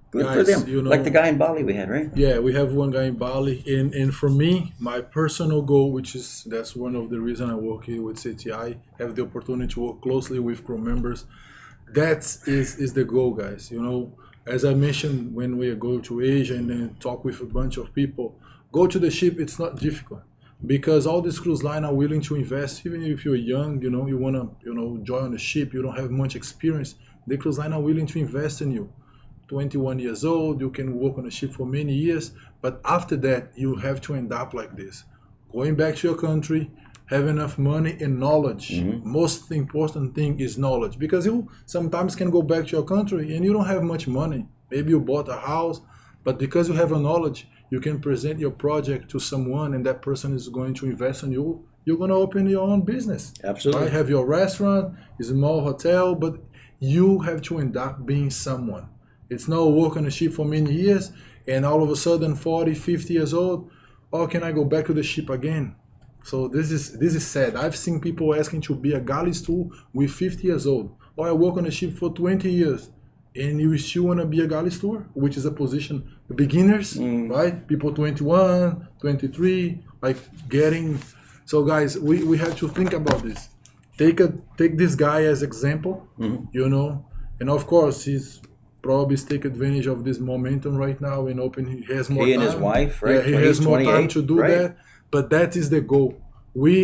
S1: Good for
S2: Guys,
S1: them. Like the guy in Bali we had, right?
S2: Yeah, we have one guy in Bali, and for me, my personal goal, that's one of the reason I work here with CTI, have the opportunity to work closely with crew members. That is the goal, guys. As I mentioned, when we go to Asia and then talk with a bunch of people, go to the ship. It's not difficult because all these cruise line are willing to invest. Even if you're young, you wanna join the ship, you don't have much experience. The cruise line are willing to invest in you. 21 years old, you can work on a ship for many years, but after that, you have to end up like this, going back to your country, have enough money and knowledge. Most important thing is knowledge, because you sometimes can go back to your country and you don't have much money. Maybe you bought a house, but because you have a knowledge, you can present your project to someone and that person is going to invest in you. You're going to open your own business.
S1: Absolutely.
S2: Right? Have your restaurant, a small hotel, but you have to end up being someone. It's not work on a ship for many years and all of a sudden 40, 50 years old, oh, can I go back to the ship again? So this is sad. I've seen people asking to be a galley steward with 50 years old. Or I work on a ship for 20 years and you still want to be a galley steward, which is a position, beginners, right? People 21, 23, like getting. So guys, we have to think about this. Take this guy as example, and of course he's probably take advantage of this momentum right now and open. He has more time.
S1: He and his wife, right?
S2: Yeah, he has more time
S1: 28,
S2: to do
S1: right?
S2: that. But that is the goal.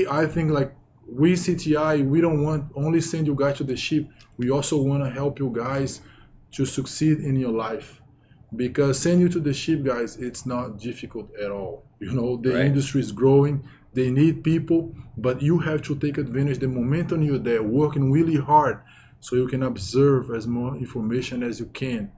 S2: I think like we CTI, we don't want only send you guys to the ship. We also want to help you guys to succeed in your life. Because send you to the ship, guys, it's not difficult at all. The industry is growing. They need people, but you have to take advantage of the momentum you're there, working really hard so you can observe as more information as you can.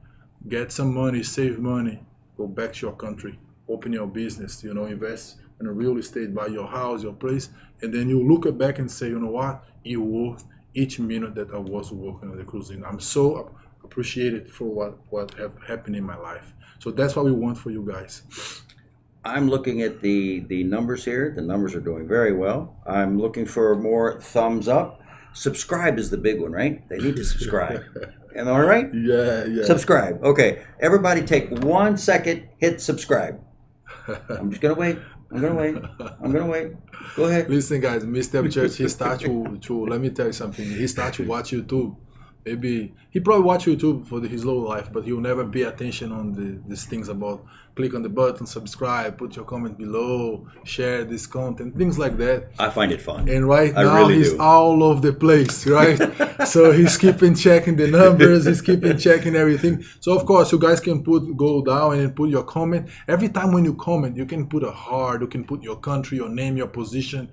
S2: Get some money, save money, go back to your country, open your business, invest in a real estate, buy your house, your place, and then you look back and say, you know what, it worth each minute that I was working on the cruising. I'm so appreciated for what have happened in my life. So that's what we want for you guys.
S1: I'm looking at the numbers here. The numbers are doing very well. I'm looking for more thumbs up. Subscribe is the big one, right? They need to subscribe. Am I right?
S2: Yeah.
S1: Subscribe. Okay. Everybody take 1 second, hit subscribe. I'm just going to wait. I'm going to wait. Go ahead.
S2: Listen, guys, Mr. Church, he start to let me tell you something. He start to watch YouTube. Maybe he probably watch YouTube for his low life, but he'll never pay attention on these things about click on the button, subscribe, put your comment below, share this content, things like that.
S1: I find it fun.
S2: And right
S1: I
S2: now
S1: really
S2: he's
S1: do.
S2: all over the place, right? So he's keeping checking the numbers, he's keeping checking everything. So of course you guys can go down and put your comment. Every time when you comment, you can put a heart, you can put your country, your name, your position,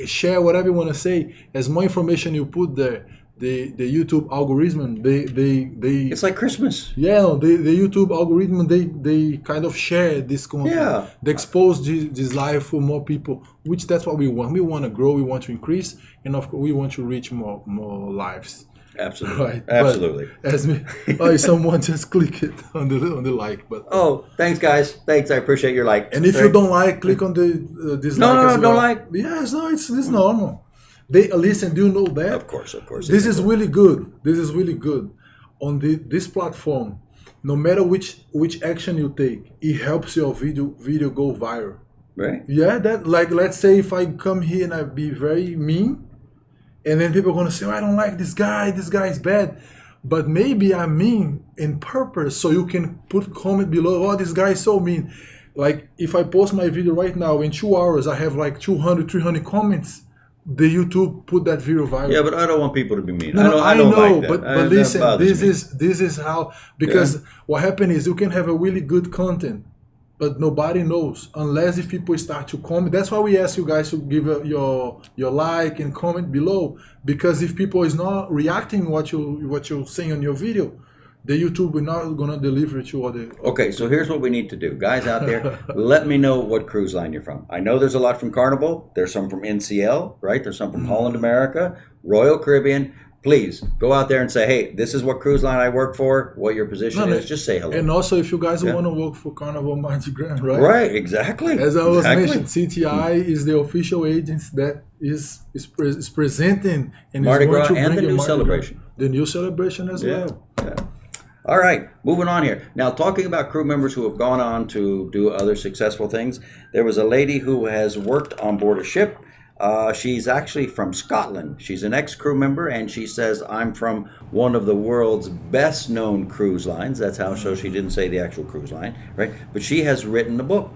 S2: share whatever you want to say. As more information you put there, the YouTube algorithm, they
S1: It's like Christmas.
S2: yeah, the YouTube algorithm, they kind of share this content.
S1: Yeah.
S2: They expose this life for more people, which that's what we want. We want to grow, we want to increase, and of course we want to reach more lives.
S1: Absolutely.
S2: Right.
S1: Absolutely.
S2: But as me, someone just click it on the like button.
S1: Oh, thanks, guys. Thanks. I appreciate your like.
S2: And if you don't like, click on the dislike.
S1: No,
S2: as well.
S1: don't like.
S2: Yes, no, it's normal. They listen. Do you know that?
S1: Of course.
S2: This is really good. This is really good. On this platform, no matter which action you take, it helps your video go viral.
S1: Right.
S2: Yeah, that like let's say if I come here and I be very mean, and then people are gonna say, oh, I don't like this guy is bad. But maybe I'm mean in purpose, so you can put comment below, oh, this guy is so mean. Like if I post my video right now, in 2 hours I have like 200, 300 comments. The YouTube put that video viral.
S1: Yeah, but I don't want people to be mean.
S2: No,
S1: I don't like that.
S2: but listen, this is how, because what happened is you can have a really good content, but nobody knows unless if people start to comment. That's why we ask you guys to give your like and comment below, because if people is not reacting what you're saying on your video, the YouTube will not gonna deliver it to other.
S1: Okay, so here's what we need to do. Guys out there, let me know what cruise line you're from. I know there's a lot from Carnival. There's some from NCL, right? There's some from Holland America, Royal Caribbean. Please go out there and say, hey, this is what cruise line I work for, what your position is. Just say hello.
S2: And also, if you guys want to work for Carnival Mardi Gras, right?
S1: Right, exactly.
S2: As I was mentioning, CTI is the official agency that is presenting and
S1: Mardi
S2: is going
S1: Gras
S2: to
S1: and
S2: bring
S1: the new
S2: Mardi Gras.
S1: celebration.
S2: The new celebration as well.
S1: Yeah. All right, moving on here. Now, talking about crew members who have gone on to do other successful things, there was a lady who has worked on board a ship. She's actually from Scotland. She's an ex-crew member, and she says, I'm from one of the world's best-known cruise lines. That's how, so she didn't say the actual cruise line, right? But she has written a book,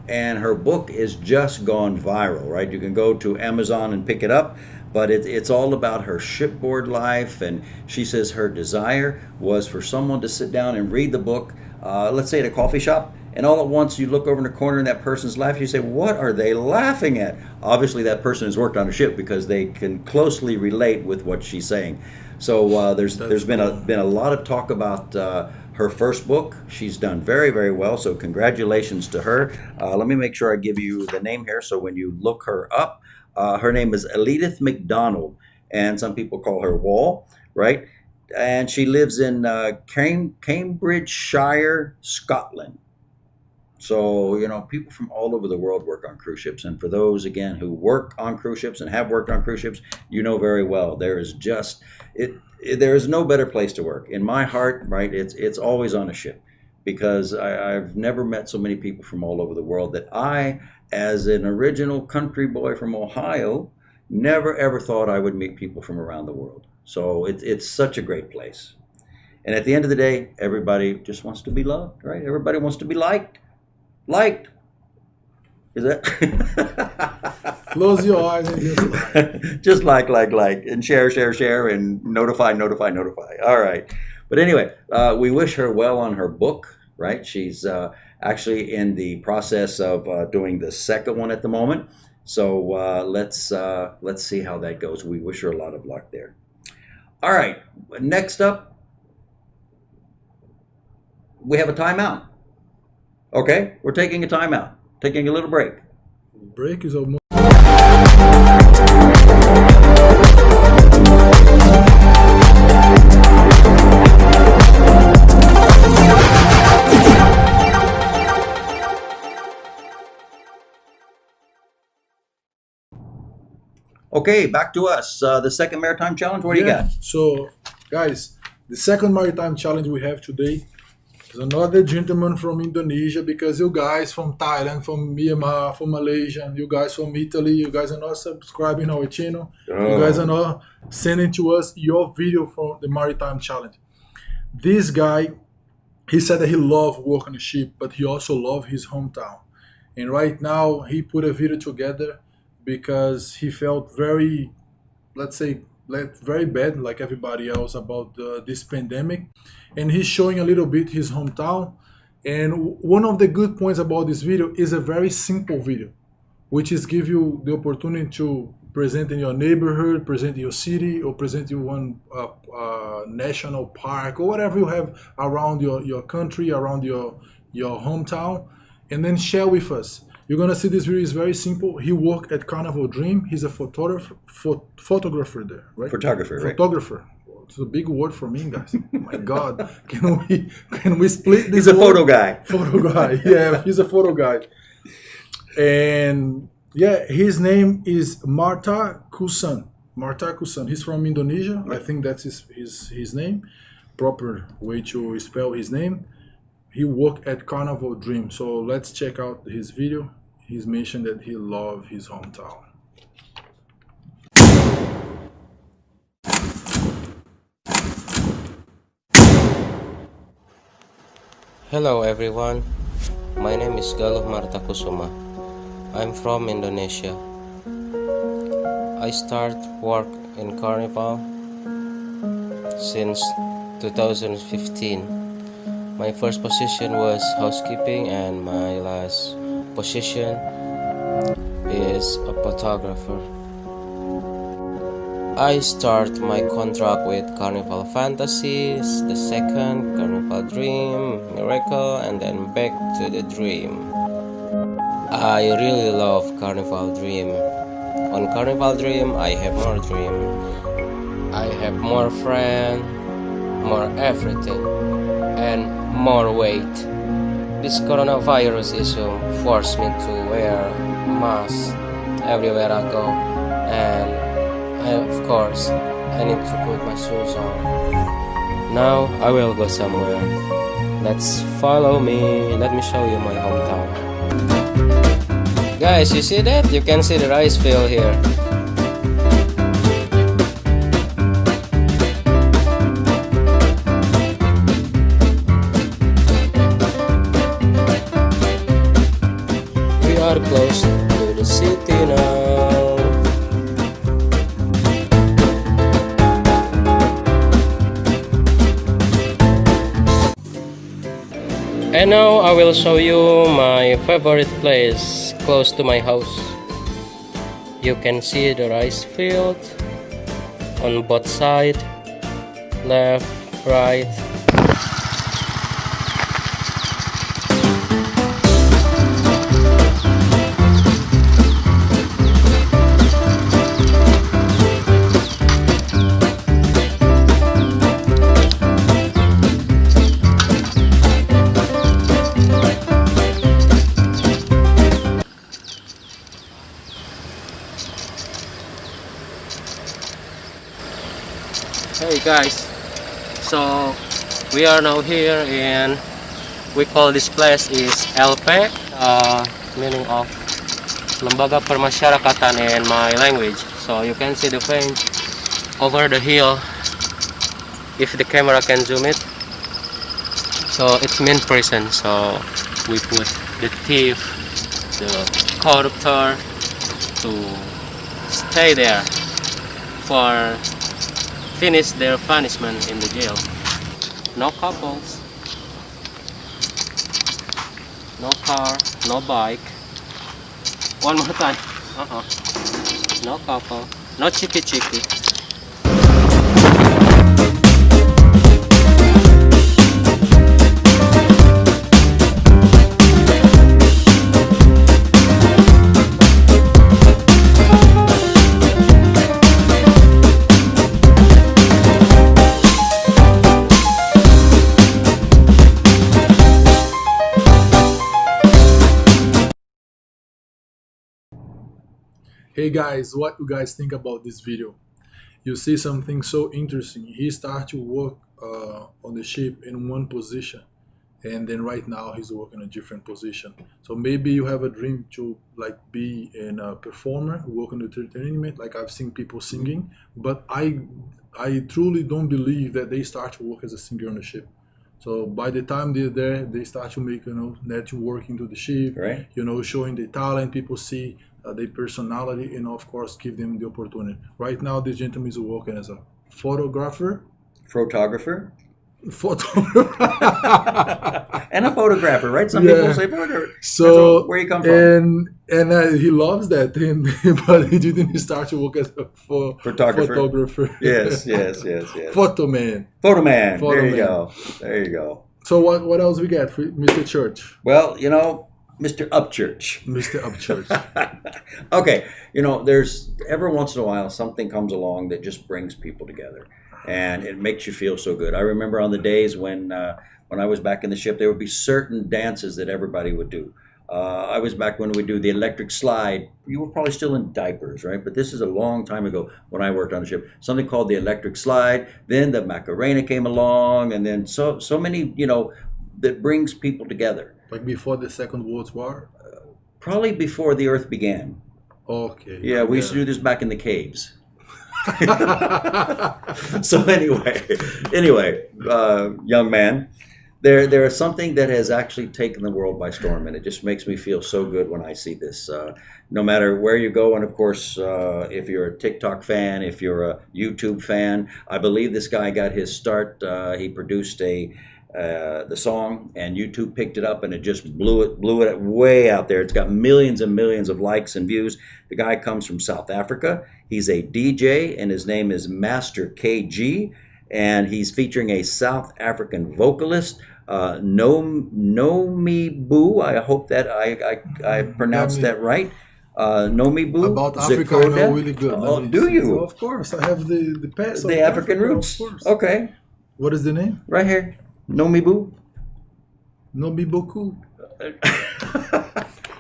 S1: and her book is just gone viral, right? You can go to Amazon and pick it up. But it's all about her shipboard life, and she says her desire was for someone to sit down and read the book, let's say at a coffee shop, and all at once you look over in the corner and that person's laughing. You say, what are they laughing at? Obviously that person has worked on a ship because they can closely relate with what she's saying. So there's been a lot of talk about her first book. She's done very, very well, so congratulations to her. Let me make sure I give you the name here, so when you look her up, her name is Elidith McDonald, and some people call her Wall, right? And she lives in Cambridgeshire, Scotland. So, you know, people from all over the world work on cruise ships. And for those, again, who work on cruise ships and have worked on cruise ships, you know very well, there is no better place to work. In my heart, right, it's always on a ship, because I've never met so many people from all over the world that I, as an original country boy from Ohio, never ever thought I would meet people from around the world. So it's such a great place. And at the end of the day, everybody just wants to be loved, right? Everybody wants to be liked. Liked. Is that?
S2: Close your eyes and just like.
S1: Just like, and share, and notify. All right. But anyway, we wish her well on her book, right? She's actually in the process of doing the second one at the moment. So let's see how that goes. We wish her a lot of luck there. All right. Next up, we have a timeout. Okay, we're taking a timeout, taking a little break.
S2: Break is almost.
S1: Okay, back to us. The second Maritime Challenge. What do you got?
S2: So, guys, the second maritime challenge we have today is another gentleman from Indonesia, because you guys from Thailand, from Myanmar, from Malaysia, and you guys from Italy, you guys are not subscribing our channel. You guys are not sending to us your video for the maritime challenge. This guy, he said that he loved working on a ship, but he also loved his hometown. And right now, he put a video together because he felt very, let's say, very bad, like everybody else, about this pandemic. And he's showing a little bit his hometown. And one of the good points about this video is a very simple video, which is give you the opportunity to present in your neighborhood, present in your city, or present in one national park, or whatever you have around your country, around your hometown, and then share with us. You're gonna see this video is very simple. He worked at Carnival Dream. He's a photographer there, right?
S1: Photographer, right?
S2: Photographer. It's a big word for me, guys. Oh my God, can we split this?
S1: He's a
S2: word?
S1: photo guy.
S2: Photo guy, yeah, he's a photo guy. And yeah, his name is Marta Kusan. Marta Kusan. He's from Indonesia. I think that's his name, proper way to spell his name. He worked at Carnival Dream. So let's check out his video. He's mentioned that he loved his hometown.
S3: Hello everyone, my name is Galuh Marta Kusuma. I'm from Indonesia. I start work in Carnival since 2015. My first position was housekeeping and my last position is a photographer. I start my contract with Carnival Fantasies, the second Carnival Dream, Miracle, and then back to the Dream. I really love Carnival Dream. On Carnival Dream, I have more dream. I have more friends, more everything, and more weight. This coronavirus issue forced me to wear mask everywhere I go, and of course, I need to put my shoes on. Now I will go somewhere. Let's follow me. Let me show you my hometown. Guys, you see that? You can see the rice field here. We are close to the city now. And now I will show you my favorite place close to my house. You can see the rice field on both sides, left, right. Hey guys, so we are now here and we call this place is LP, meaning of Lembaga Permasyarakatan in my language. So you can see the paint over the hill if the camera can zoom it. So it's mean prison, so we put the thief, the corruptor to stay there for finish their punishment in the jail. No couples, no car, no bike. One more time. No couple, no chiki chiki.
S2: Hey guys, what you guys think about this video? You see something so interesting. He started to work on the ship in one position, and then right now he's working a different position. So maybe you have a dream to like be a performer, work in entertainment. Like I've seen people singing, but I truly don't believe that they start to work as a singer on the ship. So by the time they're there, they start to make networking to the ship,
S1: Right.
S2: showing the talent. People see their personality, and of course give them the opportunity. Right now, this gentleman is working as a photographer.
S1: Photographer.
S2: Photographer.
S1: And a photographer, right? Some
S2: Yeah.
S1: people say photographer.
S2: So
S1: Where you come from?
S2: And he loves that, and but he didn't start to work as a photographer.
S1: Yes.
S2: Photo man.
S1: Photo man.
S2: Photo
S1: There you
S2: man.
S1: go. There you go.
S2: So what else we got for Mr. Church?
S1: Well, Mr. Upchurch.
S2: Mr. Upchurch.
S1: Okay, there's every once in a while something comes along that just brings people together, and it makes you feel so good. I remember on the days when I was back in the ship, there would be certain dances that everybody would do. I was back when we do the electric slide. You were probably still in diapers, right? But this is a long time ago when I worked on the ship. Something called the electric slide. Then the Macarena came along, and then so many, that brings people together.
S2: Like before the Second World War?
S1: Probably before the Earth began.
S2: Okay.
S1: Yeah, we used to do this back in the caves. So anyway, young man, there is something that has actually taken the world by storm, and it just makes me feel so good when I see this. No matter where you go, and of course, if you're a TikTok fan, if you're a YouTube fan, I believe this guy got his start. He produced the song, and YouTube picked it up, and it just blew it way out there. It's got millions and millions of likes and views. The guy comes from South Africa. He's a DJ, and his name is Master KG, and he's featuring a South African vocalist, Nomi Boo. I hope that I pronounced that right. Nomi Boo.
S2: About Africa, I know really good.
S1: Oh, do you?
S2: Of course, I have the past.
S1: The African roots.
S2: Of course.
S1: Okay,
S2: What is the name?
S1: right here. Nomi Boo.
S2: Nomi Boku.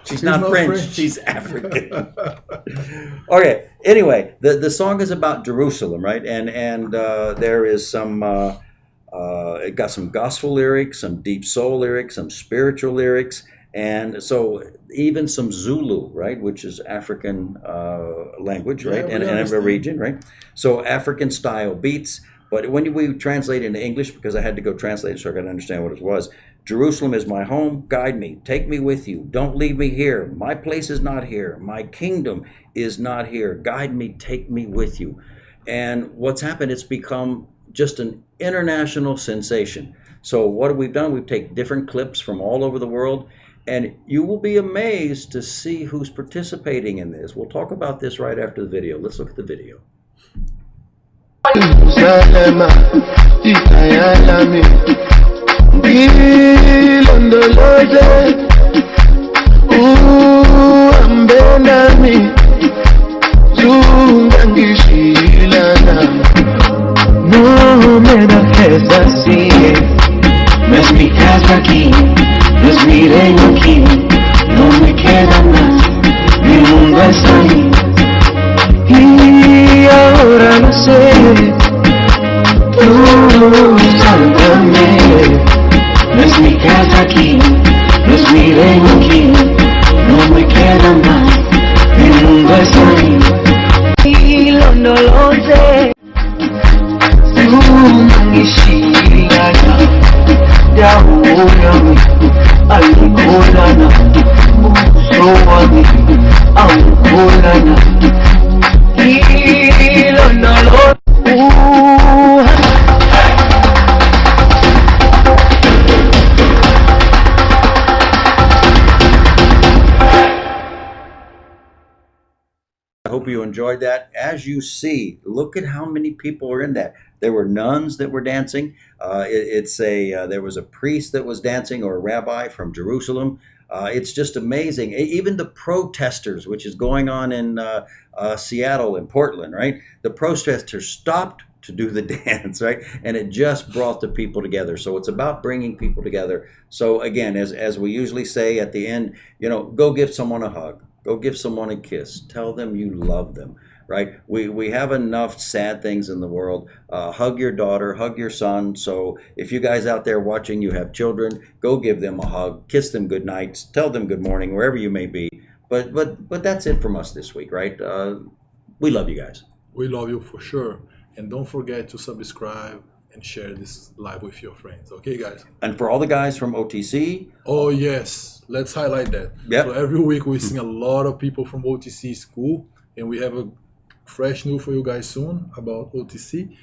S1: She's
S2: She's
S1: not
S2: not
S1: French.
S2: French.
S1: She's African. Okay. Anyway, the song is about Jerusalem, right? And there is some. It got some gospel lyrics, some deep soul lyrics, some spiritual lyrics, and so even some Zulu, right, which is African language,
S2: Yeah,
S1: right,
S2: we
S1: and of a
S2: understand.
S1: region, right. So African style beats. But when we translate into English, because I had to go translate so I could understand what it was, Jerusalem is my home, guide me, take me with you, don't leave me here, my place is not here, my kingdom is not here, guide me, take me with you. And what's happened, it's become just an international sensation. So what have we done? We've taken different clips from all over the world, and you will be amazed to see who's participating in this. We'll talk about this right after the video. Let's look at the video.
S4: Jerusalema, itayalami, ngilondoloze, uhambe nami, zungangishilana, nome nafeza siye, mesmikaza ki, mesmirengo ki, no me queda más, mi mundo es ahí. Y ahora no sé, tú sálvame, no es mi casa aquí, no es mi reino aquí, no me queda más, mi mundo es ahí. Y no lo sé, tú mangishirana, ya huyami, alikulana, musuwami, aukulana.
S1: I hope you enjoyed that. As you see, look at how many people are in that. There were nuns that were dancing. There was a priest that was dancing, or a rabbi from Jerusalem. It's just amazing. Even the protesters, which is going on in Seattle and Portland, right? The protesters stopped to do the dance, right? And it just brought the people together. So it's about bringing people together. So again, as we usually say at the end, go give someone a hug. Go give someone a kiss. Tell them you love them, right? We have enough sad things in the world. Hug your daughter, hug your son. So if you guys out there watching, you have children, go give them a hug, kiss them good nights, tell them good morning, wherever you may be. But that's it from us this week, right? We love you guys.
S2: We love you for sure. And don't forget to subscribe and share this live with your friends. Okay, guys?
S1: And for all the guys from OTC,
S2: Oh, yes. Let's highlight that.
S1: Yep.
S2: So every week we see a lot of people from OTC school, and we have a fresh news for you guys soon about OTC.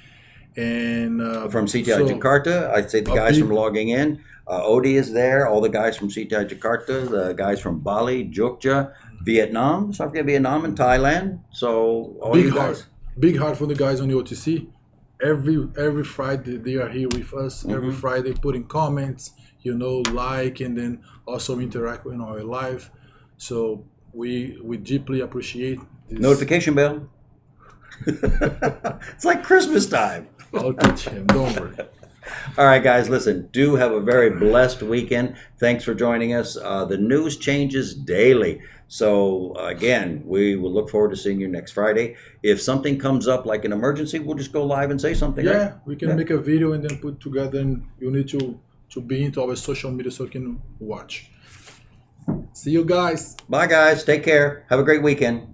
S2: And
S1: from CTI
S2: so-
S1: Jakarta, I'd say the
S2: a
S1: guys
S2: big-
S1: from logging in. Odie is there. All the guys from CTI Jakarta, the guys from Bali, Jogja, Vietnam. Let's not forget Vietnam and Thailand. So all you guys.
S2: Big heart for the guys on the OTC. Every Friday they are here with us. Every Friday putting comments, like, and then also interact in our live. So we deeply appreciate this.
S1: Notification bell. It's like Christmas time.
S2: I'll teach him. Don't worry.
S1: All right, guys, listen, do have a very blessed weekend. Thanks for joining us. The news changes daily. So, again, we will look forward to seeing you next Friday. If something comes up like an emergency, we'll just go live and say something.
S2: Yeah,
S1: right?
S2: we can make a video and then put together, and you need to be into our social media so you can watch. See you guys.
S1: Bye, guys. Take care. Have a great weekend.